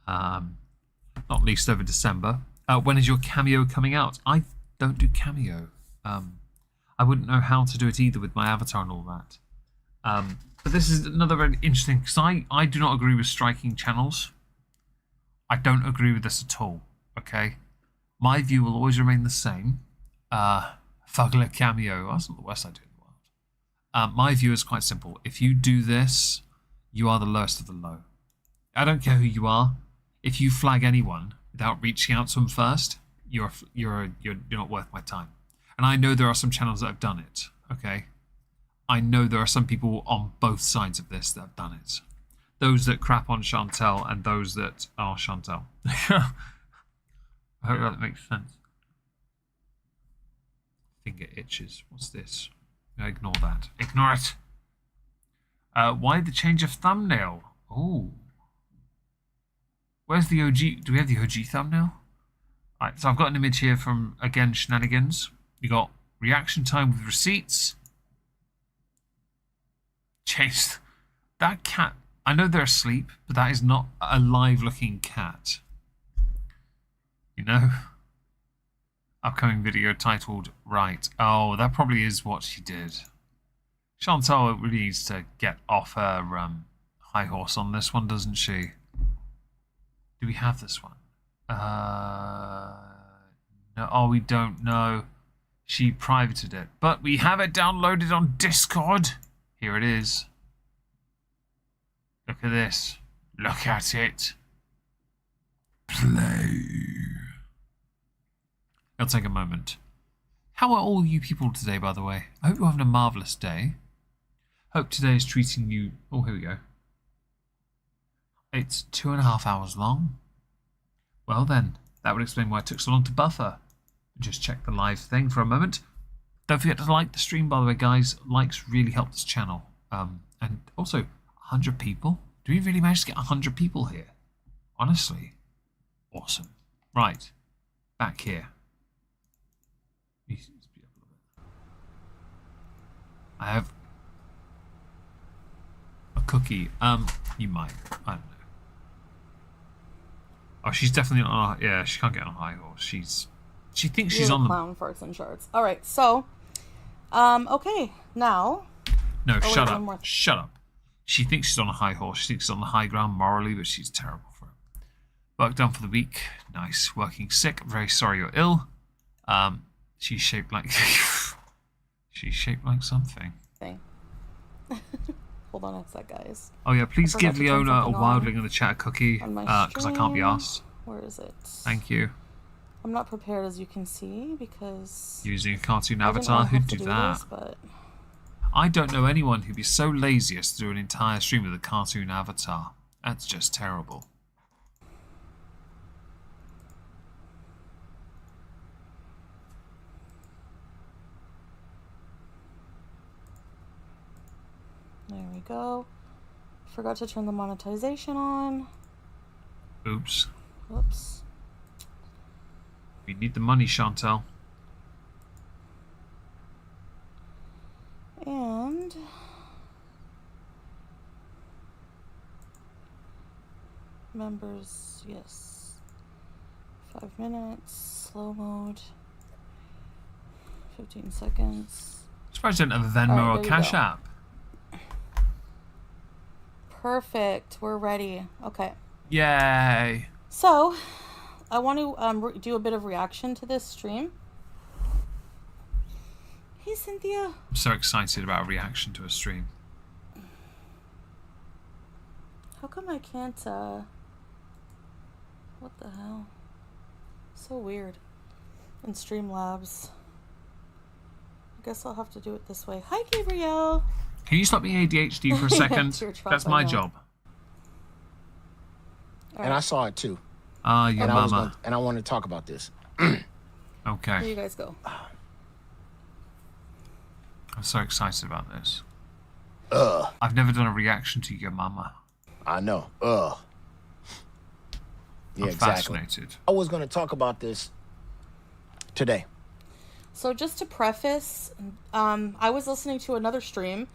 Not least over December. When is your Cameo coming out? I don't do Cameo. I wouldn't know how to do it either with my avatar and all that. But this is another very interesting, because I do not agree with striking channels. I don't agree with this at all, okay? My view will always remain the same. Fugler Cameo, that's not the worst idea in the world. My view is quite simple. If you do this, you are the lowest of the low. I don't care who you are. If you flag anyone without reaching out to them first, you're not worth my time. And I know there are some channels that have done it, okay? I know there are some people on both sides of this that have done it. Those that crap on Chantel and those that are Chantel. I hope that makes sense. Finger itches. What's this? Ignore that. Ignore it. Why the change of thumbnail? Oh. Where's the OG? Do we have the OG thumbnail? Right, so I've got an image here from, again, Shenanigans. You got reaction time with receipts. Chase. That cat, I know they're asleep, but that is not a live-looking cat. Upcoming video titled Right. Oh, that probably is what she did. Chantal really needs to get off her high horse on this one, doesn't she? Do we have this one? No. Oh, we don't know. She privated it. But we have it downloaded on Discord. Here it is. Look at this. Look at it. Lovely. It'll take a moment. How are all you people today, by the way? I hope you're having a marvellous day. Hope today is treating you... Oh, here we go. It's 2.5 hours long. Well then, that would explain why it took so long to buffer. Just check the live thing for a moment. Don't forget to like the stream, by the way, guys. Likes really help this channel. And also, 100 people? Do we really manage to get 100 people here? Honestly. Awesome. Right. Back here. I have a cookie. You might. I don't know. Oh, she's definitely on. Yeah, she can't get on a high horse. She thinks she's on the clown farts and charts. All right, so, okay, now. No, shut up. Shut up. She thinks she's on a high horse. She thinks she's on the high ground morally, but she's terrible for it. Work done for the week. Nice. Working sick. I'm very sorry you're ill. She's shaped like. She's shaped like something. Hold on a sec, guys. Oh yeah, please give Leona a wildling in the chat a cookie, because I can't be asked. Where is it? Thank you. I'm not prepared, as you can see, because... Using a cartoon avatar? Who'd do that? This, but... I don't know anyone who'd be so lazy as to do an entire stream with a cartoon avatar. That's just terrible. There we go. Forgot to turn the monetization on. Oops. Whoops. We need the money, Chantal. And... members, yes. 5 minutes. Slow mode. 15 seconds. Surprised I don't have a Venmo or Cash App. Perfect. We're ready. Okay. Yay. So, I want to do a bit of reaction to this stream. Hey, Cynthia. I'm so excited about a reaction to a stream. How come I can't, what the hell? So weird. In Streamlabs. I guess I'll have to do it this way. Hi, Gabrielle. Can you stop being ADHD for a second? That's my job. Right. And I saw it too. Your mama. And I want to talk about this. Okay. Here you guys go. I'm so excited about this. I've never done a reaction to your mama. I know. Yeah, I'm exactly. Fascinated. I was going to talk about this today. So just to preface, I was listening to another stream.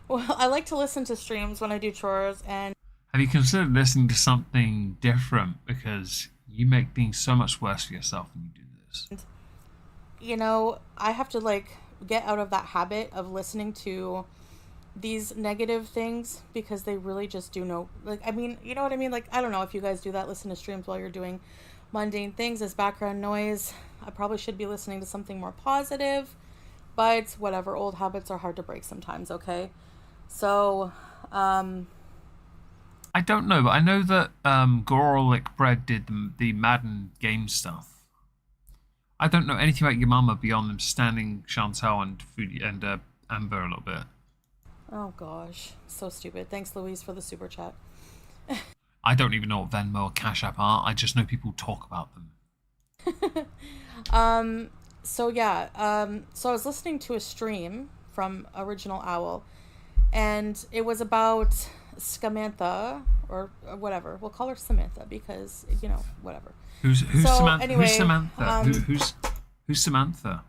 Well, I like to listen to streams when I do chores, and... Have you considered listening to something different? Because you make things so much worse for yourself when you do this. You know, I have to, like, get out of that habit of listening to these negative things, because they really just do no... Like, I mean, you know what I mean? Like, I don't know if you guys do that, listen to streams while you're doing mundane things as background noise. I probably should be listening to something more positive, but whatever, old habits are hard to break sometimes, okay? So, I don't know, but I know that Gorlick Bread did the Madden game stuff. I don't know anything about your mama beyond them standing Chantal and Foodie and Amber a little bit. Oh gosh, so stupid. Thanks, Louise, for the super chat. I don't even know what Venmo or Cash App are. I just know people talk about them. So yeah, so I was listening to a stream from Original Owl, and it was about Samantha, or whatever. We'll call her Samantha because, you know, whatever. Who's so, Samantha? Anyway, who's Samantha? Who's Samantha?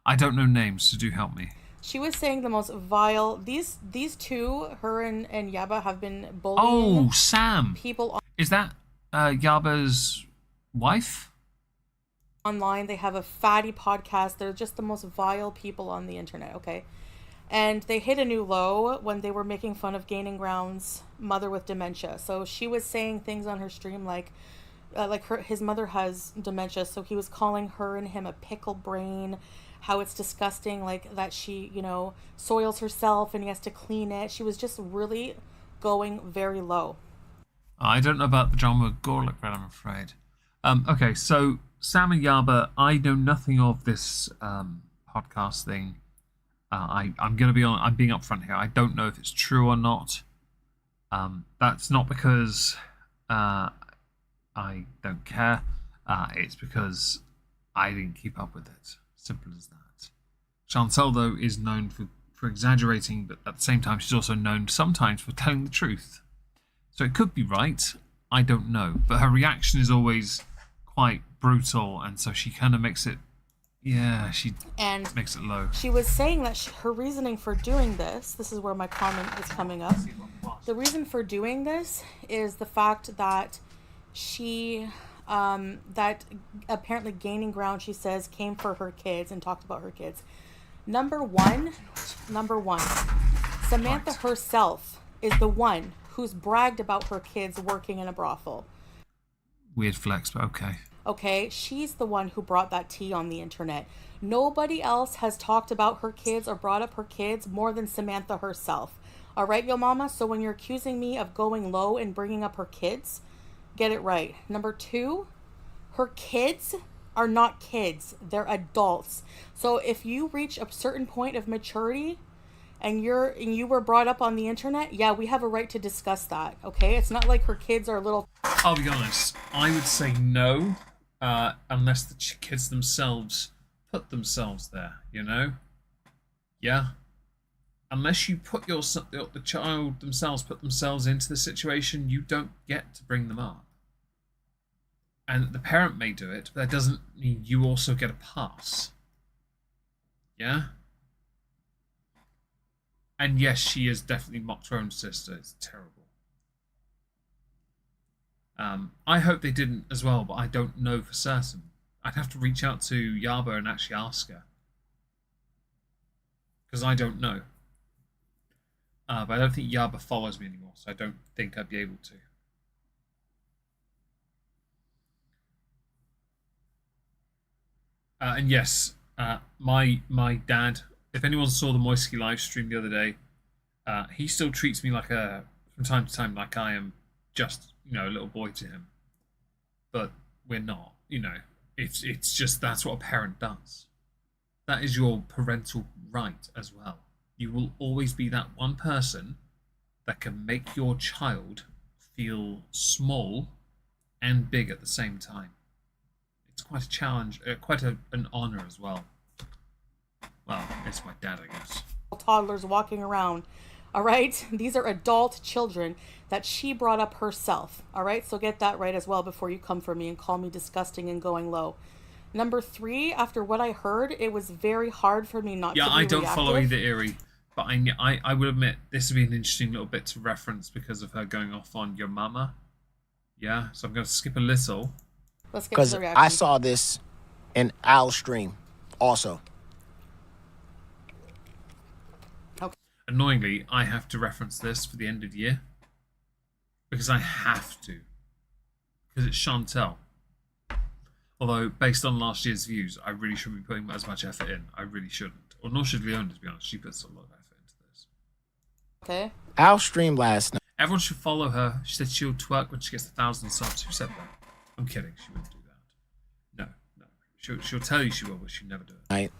I don't know names, so do help me. She was saying the most vile. These two, her and Yaba, have been bullying. Oh, Sam. People. Is that Yaba's wife? Online, they have a fatty podcast. They're just the most vile people on the internet. Okay. And they hit a new low when they were making fun of Gaining Ground's mother with dementia. So she was saying things on her stream like his mother has dementia, so he was calling her and him a pickle brain, how it's disgusting, like that she, you know, soils herself and he has to clean it. She was just really going very low. I don't know about the drama with Gorlick Bread, I'm afraid. Okay, so Sam and Yaba, I know nothing of this podcast thing. I'm gonna be on. I'm being upfront here. I don't know if it's true or not. That's not because I don't care. It's because I didn't keep up with it. Simple as that. Chantal, though, is known for exaggerating, but at the same time, she's also known sometimes for telling the truth. So it could be right. I don't know. But her reaction is always quite brutal, and so she kind of makes it. Yeah, she makes it low. She was saying that her reasoning for doing this is where my comment is coming up. The reason for doing this is the fact that she, that apparently gaining ground, she says, came for her kids and talked about her kids. Number one, Samantha herself is the one who's bragged about her kids working in a brothel. Weird flex, but okay. Okay, she's the one who brought that tea on the internet. Nobody else has talked about her kids or brought up her kids more than Samantha herself. All right, yo mama? So when you're accusing me of going low and bringing up her kids, get it right. Number two, her kids are not kids. They're adults. So if you reach a certain point of maturity and you were brought up on the internet, yeah, we have a right to discuss that, okay? It's not like her kids are little... I'll be honest. I would say no, unless the kids themselves put themselves there, you know? Yeah? Unless you put the child themselves put themselves into the situation, you don't get to bring them up. And the parent may do it, but that doesn't mean you also get a pass. Yeah? And yes, she has definitely mocked her own sister. It's terrible. I hope they didn't as well, but I don't know for certain. I'd have to reach out to Yaba and actually ask her. Because I don't know. But I don't think Yaba follows me anymore, so I don't think I'd be able to. And yes, my dad, if anyone saw the Moisky live stream the other day, he still treats me from time to time, like I am just, a little boy to him. But we're not, it's just that's what a parent does. That is your parental right as well. You will always be that one person that can make your child feel small and big at the same time. It's quite a challenge, quite an honor as well. Well, it's my dad, I guess. Toddlers walking around, all right? These are adult children that she brought up herself, all right? So get that right as well before you come for me and call me disgusting and going low. Number three, after what I heard, it was very hard for me not to be reactive. Yeah, I don't follow either, Erie. But I will admit, this would be an interesting little bit to reference because of her going off on your mama. Yeah, so I'm going to skip a little. Let's get to the reaction. I saw this in Al's stream also. Okay. Annoyingly, I have to reference this for the end of the year. Because I have to. Because it's Chantal. Although, based on last year's views, I really shouldn't be putting as much effort in. I really shouldn't. Or nor should Leona, to be honest. She puts a lot of effort into this. Okay. Al streamed last night. Everyone should follow her. She said she'll twerk when she gets 1,000 subs. Who said that? I'm kidding. She wouldn't do that. No. She'll tell you she will, but she'll never do it. Right,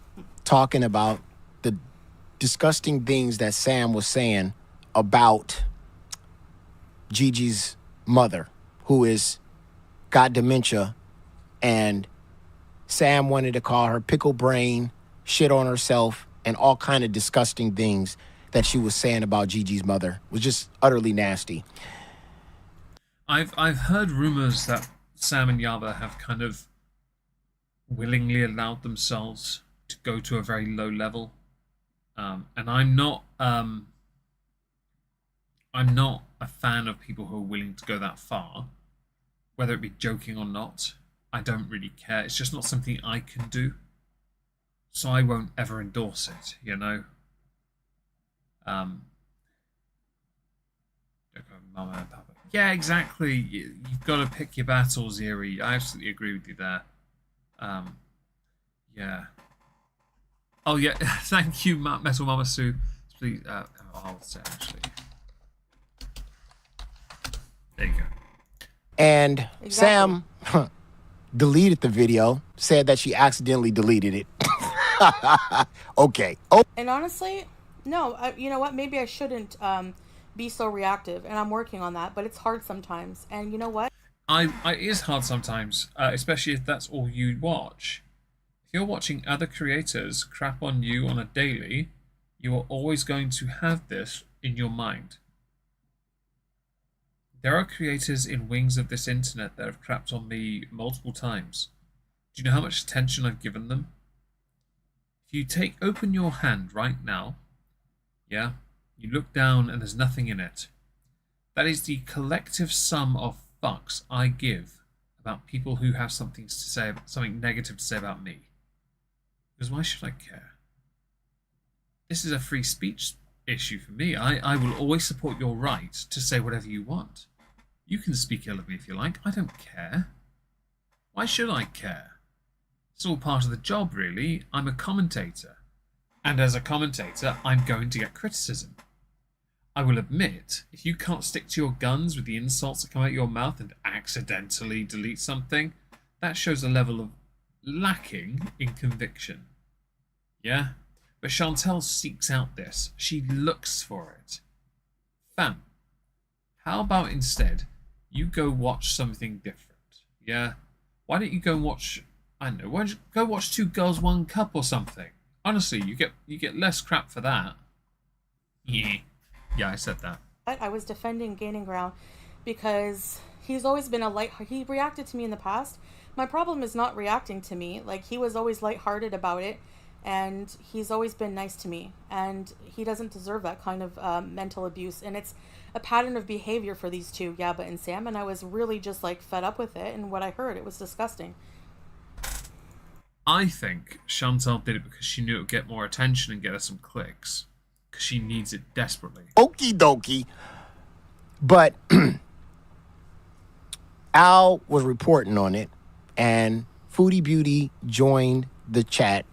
talking about the disgusting things that Sam was saying about Gigi's mother, who is got dementia, and Sam wanted to call her pickle brain, shit on herself, and all kind of disgusting things that she was saying about Gigi's mother. It was just utterly nasty. I've heard rumors that Sam and Yaba have kind of willingly allowed themselves to go to a very low level, and I'm not a fan of people who are willing to go that far, whether it be joking or not. I don't really care. It's just not something I can do, so I won't ever endorse it. Mama and Papa. Yeah, exactly. You've got to pick your battles, Erie. I absolutely agree with you there. Yeah. Oh, yeah. Thank you, Metal Mama Sue. Please, I'll say, actually. There you go. And exactly. Sam deleted the video, said that she accidentally deleted it. Okay. Oh. And honestly, no, you know what? Maybe I shouldn't be so reactive, and I'm working on that, but it's hard sometimes. And you know what? It is hard sometimes, especially if that's all you watch. If you're watching other creators crap on you on a daily, you are always going to have this in your mind. There are creators in wings of this internet that have crapped on me multiple times. Do you know how much attention I've given them? If you open your hand right now, yeah, you look down and there's nothing in it. That is the collective sum of fucks I give about people who have something negative to say about me. Because why should I care? This is a free speech issue for me. I will always support your right to say whatever you want. You can speak ill of me if you like. I don't care. Why should I care? It's all part of the job, really. I'm a commentator. And as a commentator, I'm going to get criticism. I will admit, if you can't stick to your guns with the insults that come out of your mouth and accidentally delete something, that shows a level of lacking in conviction. Yeah? But Chantel seeks out this. She looks for it. Fam, how about instead you go watch something different? Yeah? Why don't you go and watch, I don't know, why don't you go watch Two Girls, One Cup or something? Honestly, you get less crap for that. Yeah. Yeah, I said that. I was defending Gaining Ground because he's always been he reacted to me in the past. My problem is not reacting to me. Like, he was always lighthearted about it, and he's always been nice to me, and he doesn't deserve that kind of mental abuse. And it's a pattern of behavior for these two, Yaba and Sam, and I was really just like fed up with it, and what I heard, it was disgusting. I think Chantal did it because she knew it would get more attention and get her some clicks. Because she needs it desperately. Okie dokie. But Al was reporting on it, and Foodie Beauty joined the chat.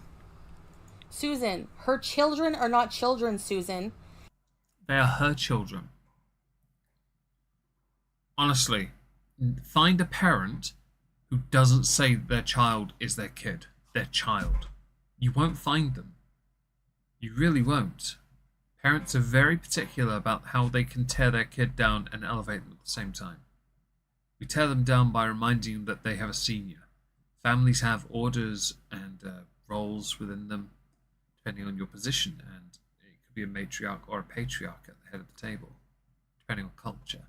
Susan, her children are not children, Susan. They are her children. Honestly, find a parent who doesn't say their child is their kid, their child. You won't find them. You really won't. Parents are very particular about how they can tear their kid down and elevate them at the same time. We tear them down by reminding them that they have a senior. Families have orders and roles within them, depending on your position, and it could be a matriarch or a patriarch at the head of the table, depending on culture.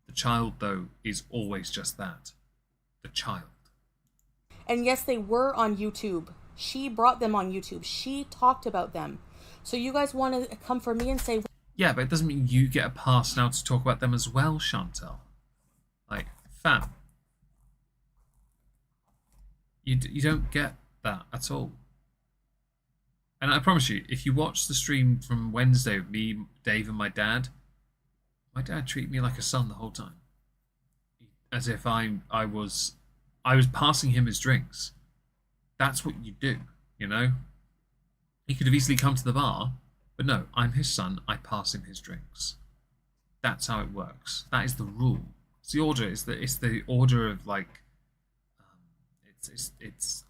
The child, though, is always just that. The child. And yes, they were on YouTube. She brought them on YouTube. She talked about them. So you guys want to come for me and say... Yeah, but it doesn't mean you get a pass now to talk about them as well, Chantal. Like, fam. You don't get that at all. And I promise you, if you watch the stream from Wednesday with me, Dave, and my dad treated me like a son the whole time. As if I was passing him his drinks. That's what you do, you know? He could have easily come to the bar, but no, I'm his son, I pass him his drinks. That's how it works. That is the rule. It's the order. It's the order of, like, it's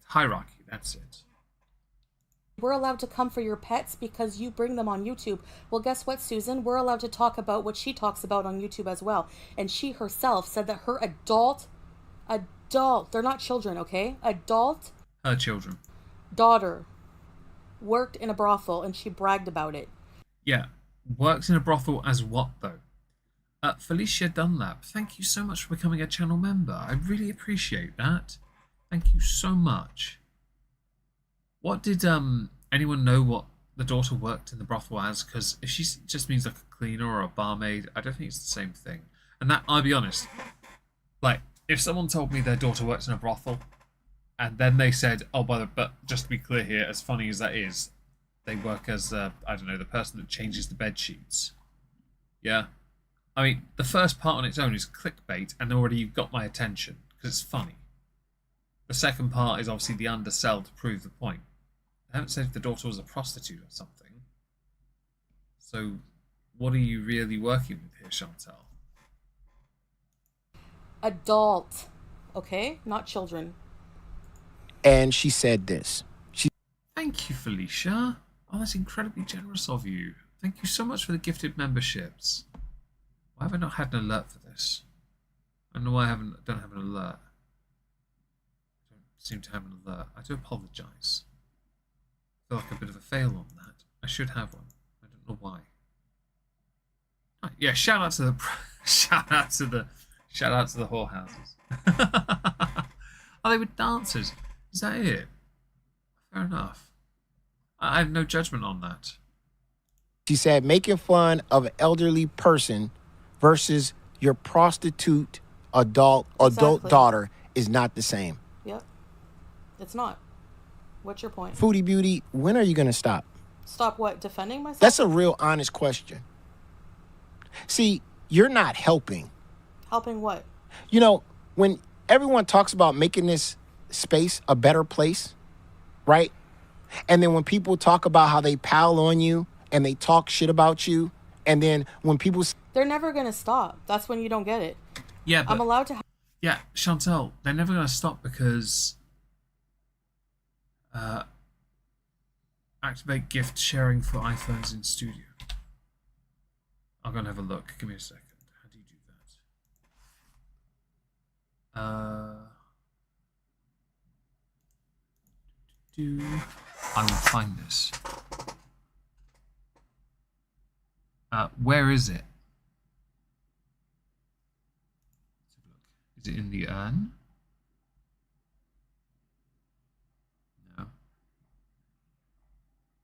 hierarchy. That's it. We're allowed to come for your pets because you bring them on YouTube. Well, guess what, Susan? We're allowed to talk about what she talks about on YouTube as well. And she herself said that her adult, they're not children, okay? Adult. Her children. Daughter worked in a brothel, and she bragged about it. Yeah. Works in a brothel as what, though? Felicia Dunlap, thank you so much for becoming a channel member. I really appreciate that. Thank you so much. What did anyone know what the daughter worked in the brothel as? Because if she just means like a cleaner or a barmaid, I don't think it's the same thing. And that, I'll be honest, like, if someone told me their daughter works in a brothel, and then they said, oh, but just to be clear here, as funny as that is, they work as, I don't know, the person that changes the bed sheets. Yeah? I mean, the first part on its own is clickbait, and already you've got my attention, because it's funny. The second part is obviously the undersell to prove the point. I haven't said if the daughter was a prostitute or something. So, what are you really working with here, Chantal? Adult. okay? Not children. And she said this. Thank you, Felicia. Oh, that's incredibly generous of you. Thank you so much for the gifted memberships. Why have I not had an alert for this? I don't know why I don't have an alert. I don't seem to have an alert. I do apologise. I feel like a bit of a fail on that. I should have one. I don't know why. Oh, yeah, shout out to the shout out to the whorehouses. Oh, they were dancers. Is that it? Fair enough. I have no judgment on that. She said making fun of an elderly person versus your prostitute adult Exactly. daughter is not the same. Yep. It's not. What's your point? Foodie Beauty, when are you going to stop? Stop what? Defending myself? That's a real honest question. See, you're not helping. Helping what? You know, when everyone talks about making this space a better place, right? And then when people talk about how they pile on you and they talk shit about you, and then when people... They're never going to stop. That's when you don't get it. Yeah, but I'm allowed to... yeah, Chantal, they're never going to stop because activate gift sharing for iPhones in studio. I'll go and have a look. Give me a second. How do you do that? I will find this. Where is it? Is it in the urn? No.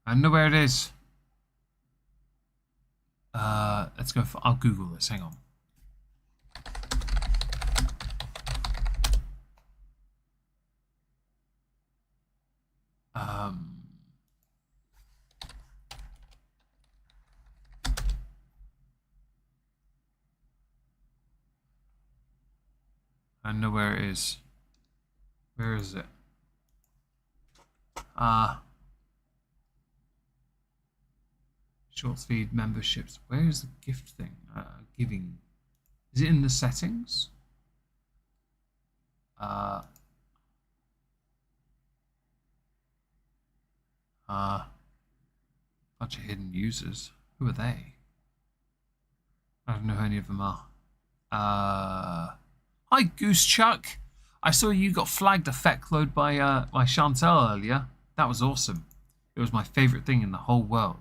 I don't know where it is. Let's go for... I'll Google this. Hang on. I know where it is. Where is it? Short feed memberships. Where is the gift thing? Giving. Is it in the settings? Bunch of hidden users. Who are they? I don't know who any of them are. Hi, Goose Chuck. I saw you got flagged effect load by Chantal earlier. That was awesome. It was my favourite thing in the whole world.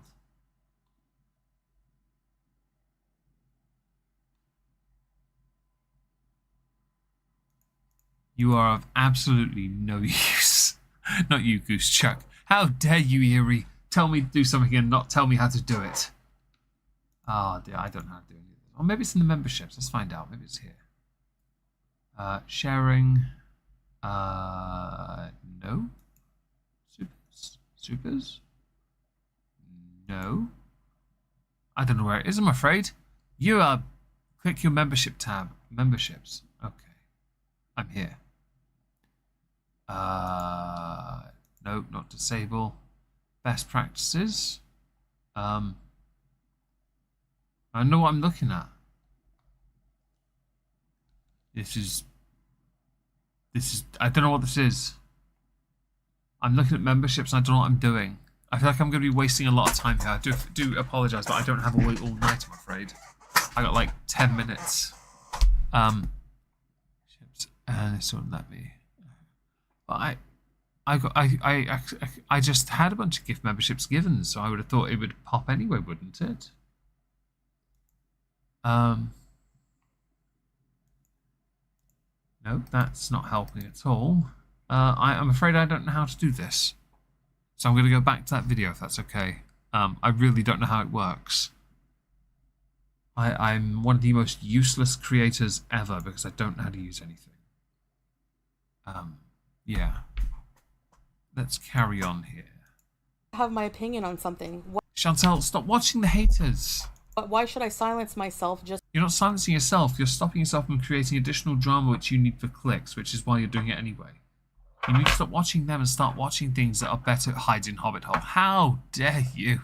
You are of absolutely no use. Not you, Goose Chuck. How dare you, Eerie? Tell me to do something and not tell me how to do it. Oh dear, I don't know how to do any of this. Or maybe it's in the memberships. Let's find out. Maybe it's here. Sharing. No. Supers? No. I don't know where it is, I'm afraid. You are... Click your membership tab. Memberships. Okay. I'm here. No, not disable. Best practices. I know what I'm looking at. This is, I don't know what this is. I'm looking at memberships and I don't know what I'm doing. I feel like I'm going to be wasting a lot of time here. I do apologise, but I don't have all night, I'm afraid. I got like 10 minutes. Ships, and this won't let me. But I just had a bunch of gift memberships given, so I would have thought it would pop anyway, wouldn't it? No, that's not helping at all. I'm afraid I don't know how to do this. So I'm going to go back to that video if that's okay. I really don't know how it works. I'm one of the most useless creators ever because I don't know how to use anything. Yeah. Let's carry on here. I have my opinion on something. Chantal, stop watching the haters. Why should I silence myself just... You're not silencing yourself. You're stopping yourself from creating additional drama which you need for clicks, which is why you're doing it anyway. You need to stop watching them and start watching things that are better hide in Hobbit Hole. How dare you?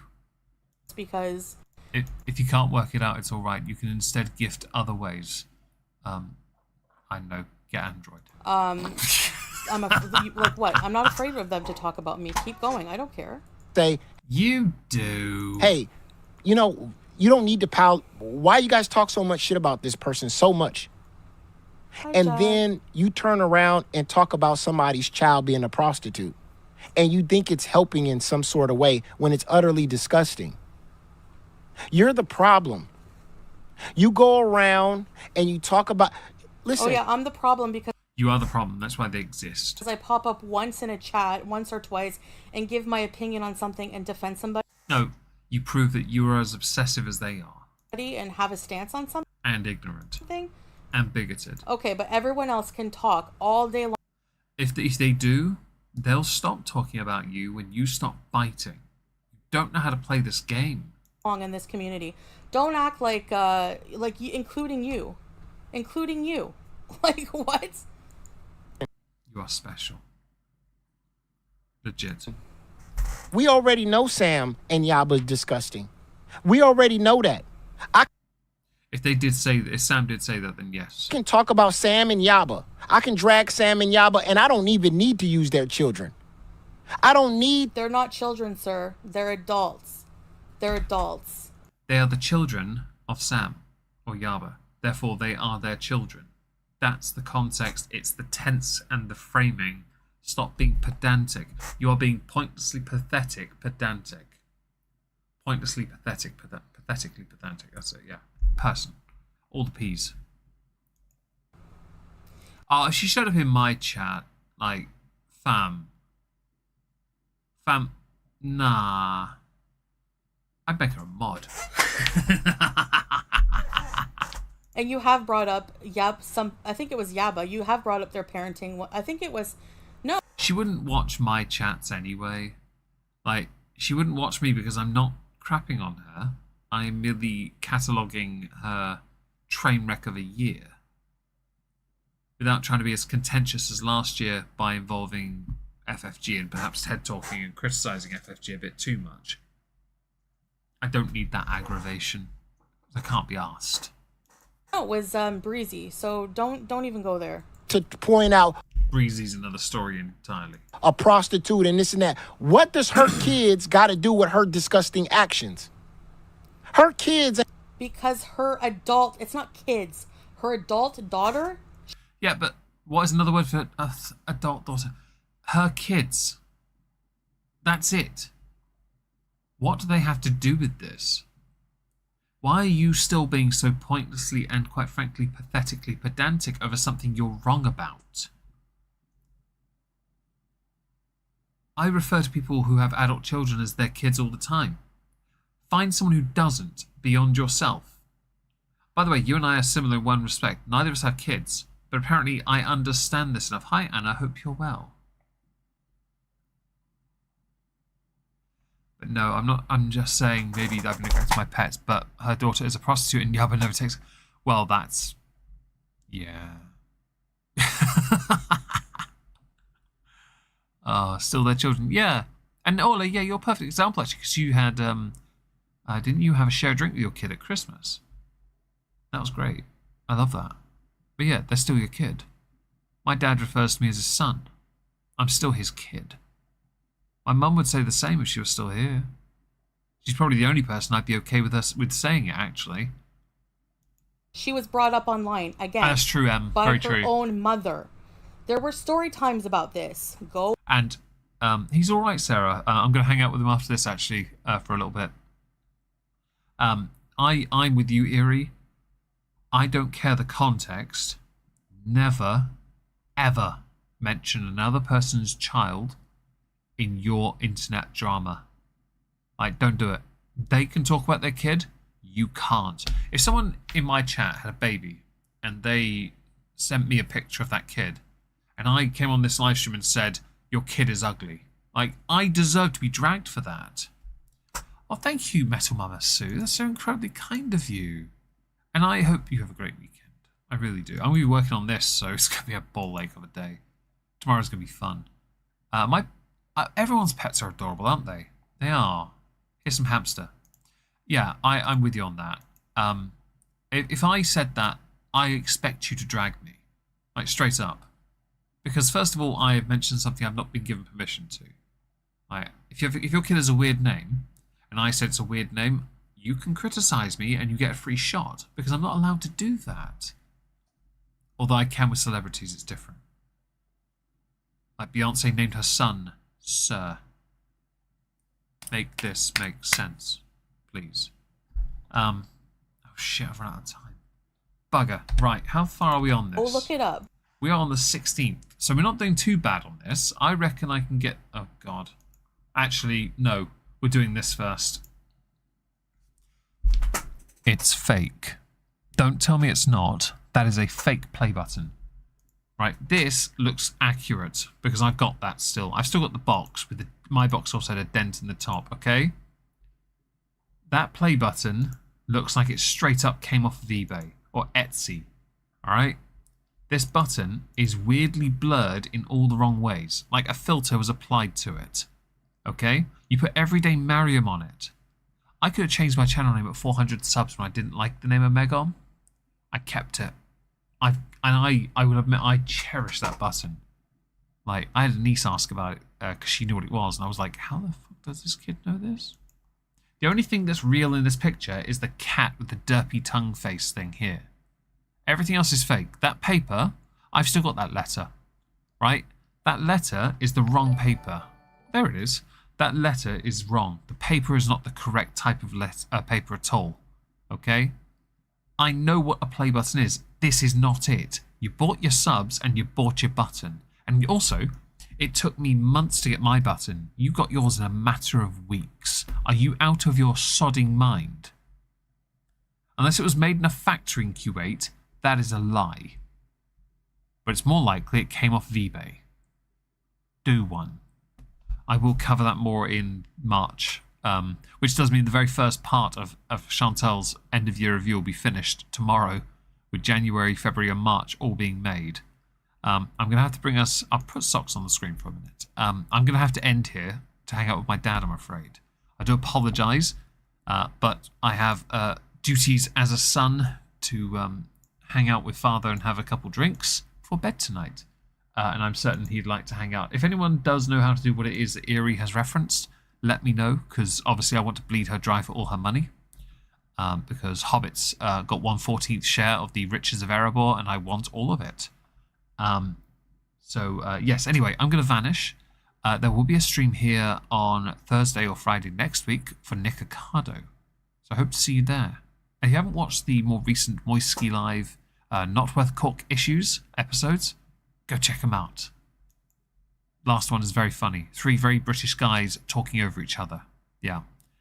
Because... If you can't work it out, it's alright. You can instead gift other ways. I don't know. Get Android. Like what? I'm not afraid of them to talk about me. Keep going. I don't care. Say, You do. hey, you know, you don't need to pile. Why you guys talk so much shit about this person so much? Hi, And Dad. then you turn around and talk about somebody's child being a prostitute. And you think it's helping in some sort of way when it's utterly disgusting. You're the problem. You go around and you talk about, listen. Oh yeah, I'm the problem because You are the problem. That's why they exist. I pop up once in a chat, once or twice, and give my opinion on something and defend somebody No, you prove that you are as obsessive as they are. and have a stance on something. And ignorant. And bigoted. Okay, but everyone else can talk all day long. If they do, they'll stop talking about you when you stop fighting. You don't know how to play this game. In this community, don't act like including you, like what? You are special. Legit. We already know Sam and Yaba is disgusting. We already know that. If Sam did say that, then yes. I can talk about Sam and Yaba. I can drag Sam and Yaba, and I don't even need to use their children. I don't need. They're not children, sir. They're adults. They're adults. They are the children of Sam or Yaba. Therefore, they are their children. That's the context. It's the tense and the framing. Stop being pedantic. You are being pointlessly pathetic, pedantic. Pointlessly pathetic, pathetically pedantic. That's it, yeah. Person. All the P's. Oh, if she showed up in my chat, like, fam, nah. I'd make her a mod. And you have brought up I think it was Yaba. You have brought up their parenting. I think it was no. She wouldn't watch my chats anyway. Like, she wouldn't watch me because I'm not crapping on her. I am merely cataloguing her train wreck of a year. Without trying to be as contentious as last year by involving FFG and perhaps TED talking and criticising FFG a bit too much. I don't need that aggravation. I can't be asked. No, it was Breezy. So don't even go there. To point out Breezy's another story entirely. a prostitute and this and that. What does her kids got to do with her disgusting actions? Her kids. Because her adult, it's not kids, her adult daughter. Yeah, but what is another word for adult daughter? Her kids. That's it. What do they have to do with this? Why are you still being so pointlessly and, quite frankly, pathetically pedantic over something you're wrong about? I refer to people who have adult children as their kids all the time. Find someone who doesn't, beyond yourself. By the way, you and I are similar in one respect. Neither of us have kids, but apparently I understand this enough. Hi, Anna. Hope you're well. But no, I'm not. I'm just saying maybe I've neglected my pets, but her daughter is a prostitute and Yaba never takes. Well, that's. Yeah. Still their children. Yeah. And Ola, yeah, you're a perfect example actually, because you had. Didn't you have a share drink with your kid at Christmas? That was great. I love that. But yeah, they're still your kid. My dad refers to me as his son. I'm still his kid. My mum would say the same if she was still here. She's probably the only person I'd be okay with saying it, actually. She was brought up online again. That's true, by very her true. own mother. There were story times about this. Go. And he's all right, Sarah. I'm going to hang out with him after this, actually, for a little bit. I'm with you, Erie. I don't care the context. Never, ever mention another person's child in your internet drama. Like, don't do it. They can talk about their kid. You can't. If someone in my chat had a baby and they sent me a picture of that kid and I came on this live stream and said, your kid is ugly, like, I deserve to be dragged for that. Oh, thank you, Metal Mama Sue. That's so incredibly kind of you. And I hope you have a great weekend. I really do. I'm going to be working on this, so it's going to be a ball ache of a day. Tomorrow's going to be fun. Everyone's pets are adorable, aren't they? They are. Here's some hamster. Yeah, I'm with you on that. If I said that, I expect you to drag me. Like, straight up. Because, first of all, I have mentioned something I've not been given permission to. Like, if your kid has a weird name, and I said it's a weird name, you can criticize me and you get a free shot, because I'm not allowed to do that. Although I can with celebrities, it's different. Like, Beyonce named her son Sir. Make this make sense, please. Oh shit, I've run out of time. Bugger. Right, how far are we on this? Oh, look it up. We are on the 16th, so we're not doing too bad on this. I reckon I can get... Oh, God. Actually, no. We're doing this first. It's fake. Don't tell me it's not. That is a fake play button. Right, this looks accurate, because I've got that still. I've still got the box, with my box also had a dent in the top, okay? That play button looks like it straight up came off of eBay, or Etsy, alright? This button is weirdly blurred in all the wrong ways, like a filter was applied to it. Okay? You put Everyday Mariam on it. I could have changed my channel name at 400 subs when I didn't like the name Omegon. I kept it. I will admit I cherish that button. Like, I had a niece ask about it because she knew what it was, and I was like, how the fuck does this kid know this? The only thing that's real in this picture is the cat with the derpy tongue face thing here. Everything else is fake. That paper, I've still got that letter, right? That letter is the wrong paper. There it is. That letter is wrong. The paper is not the correct type of paper at all, okay? I know what a play button is. This is not it. You bought your subs and you bought your button. And also, it took me months to get my button. You got yours in a matter of weeks. Are you out of your sodding mind? Unless it was made in a factory in Kuwait, that is a lie. But it's more likely it came off of eBay. Do one. I will cover that more in March, which does mean the very first part of Chantel's end of year review will be finished tomorrow, with January, February and March all being made. I'm going to have to bring us... I'll put socks on the screen for a minute. I'm going to have to end here to hang out with my dad, I'm afraid. I do apologise, but I have duties as a son to hang out with father and have a couple drinks for bed tonight. And I'm certain he'd like to hang out. If anyone does know how to do what it is that Eerie has referenced, let me know, because obviously I want to bleed her dry for all her money. Because hobbits got 1/14 share of the riches of Erebor, and I want all of it. Yes, anyway, I'm going to vanish. There will be a stream here on Thursday or Friday next week for Nick Ocado. So I hope to see you there. And if you haven't watched the more recent Moist Ski Live Not Worth Cork Issues episodes, go check them out. Last one is very funny. 3 very British guys talking over each other. Yeah.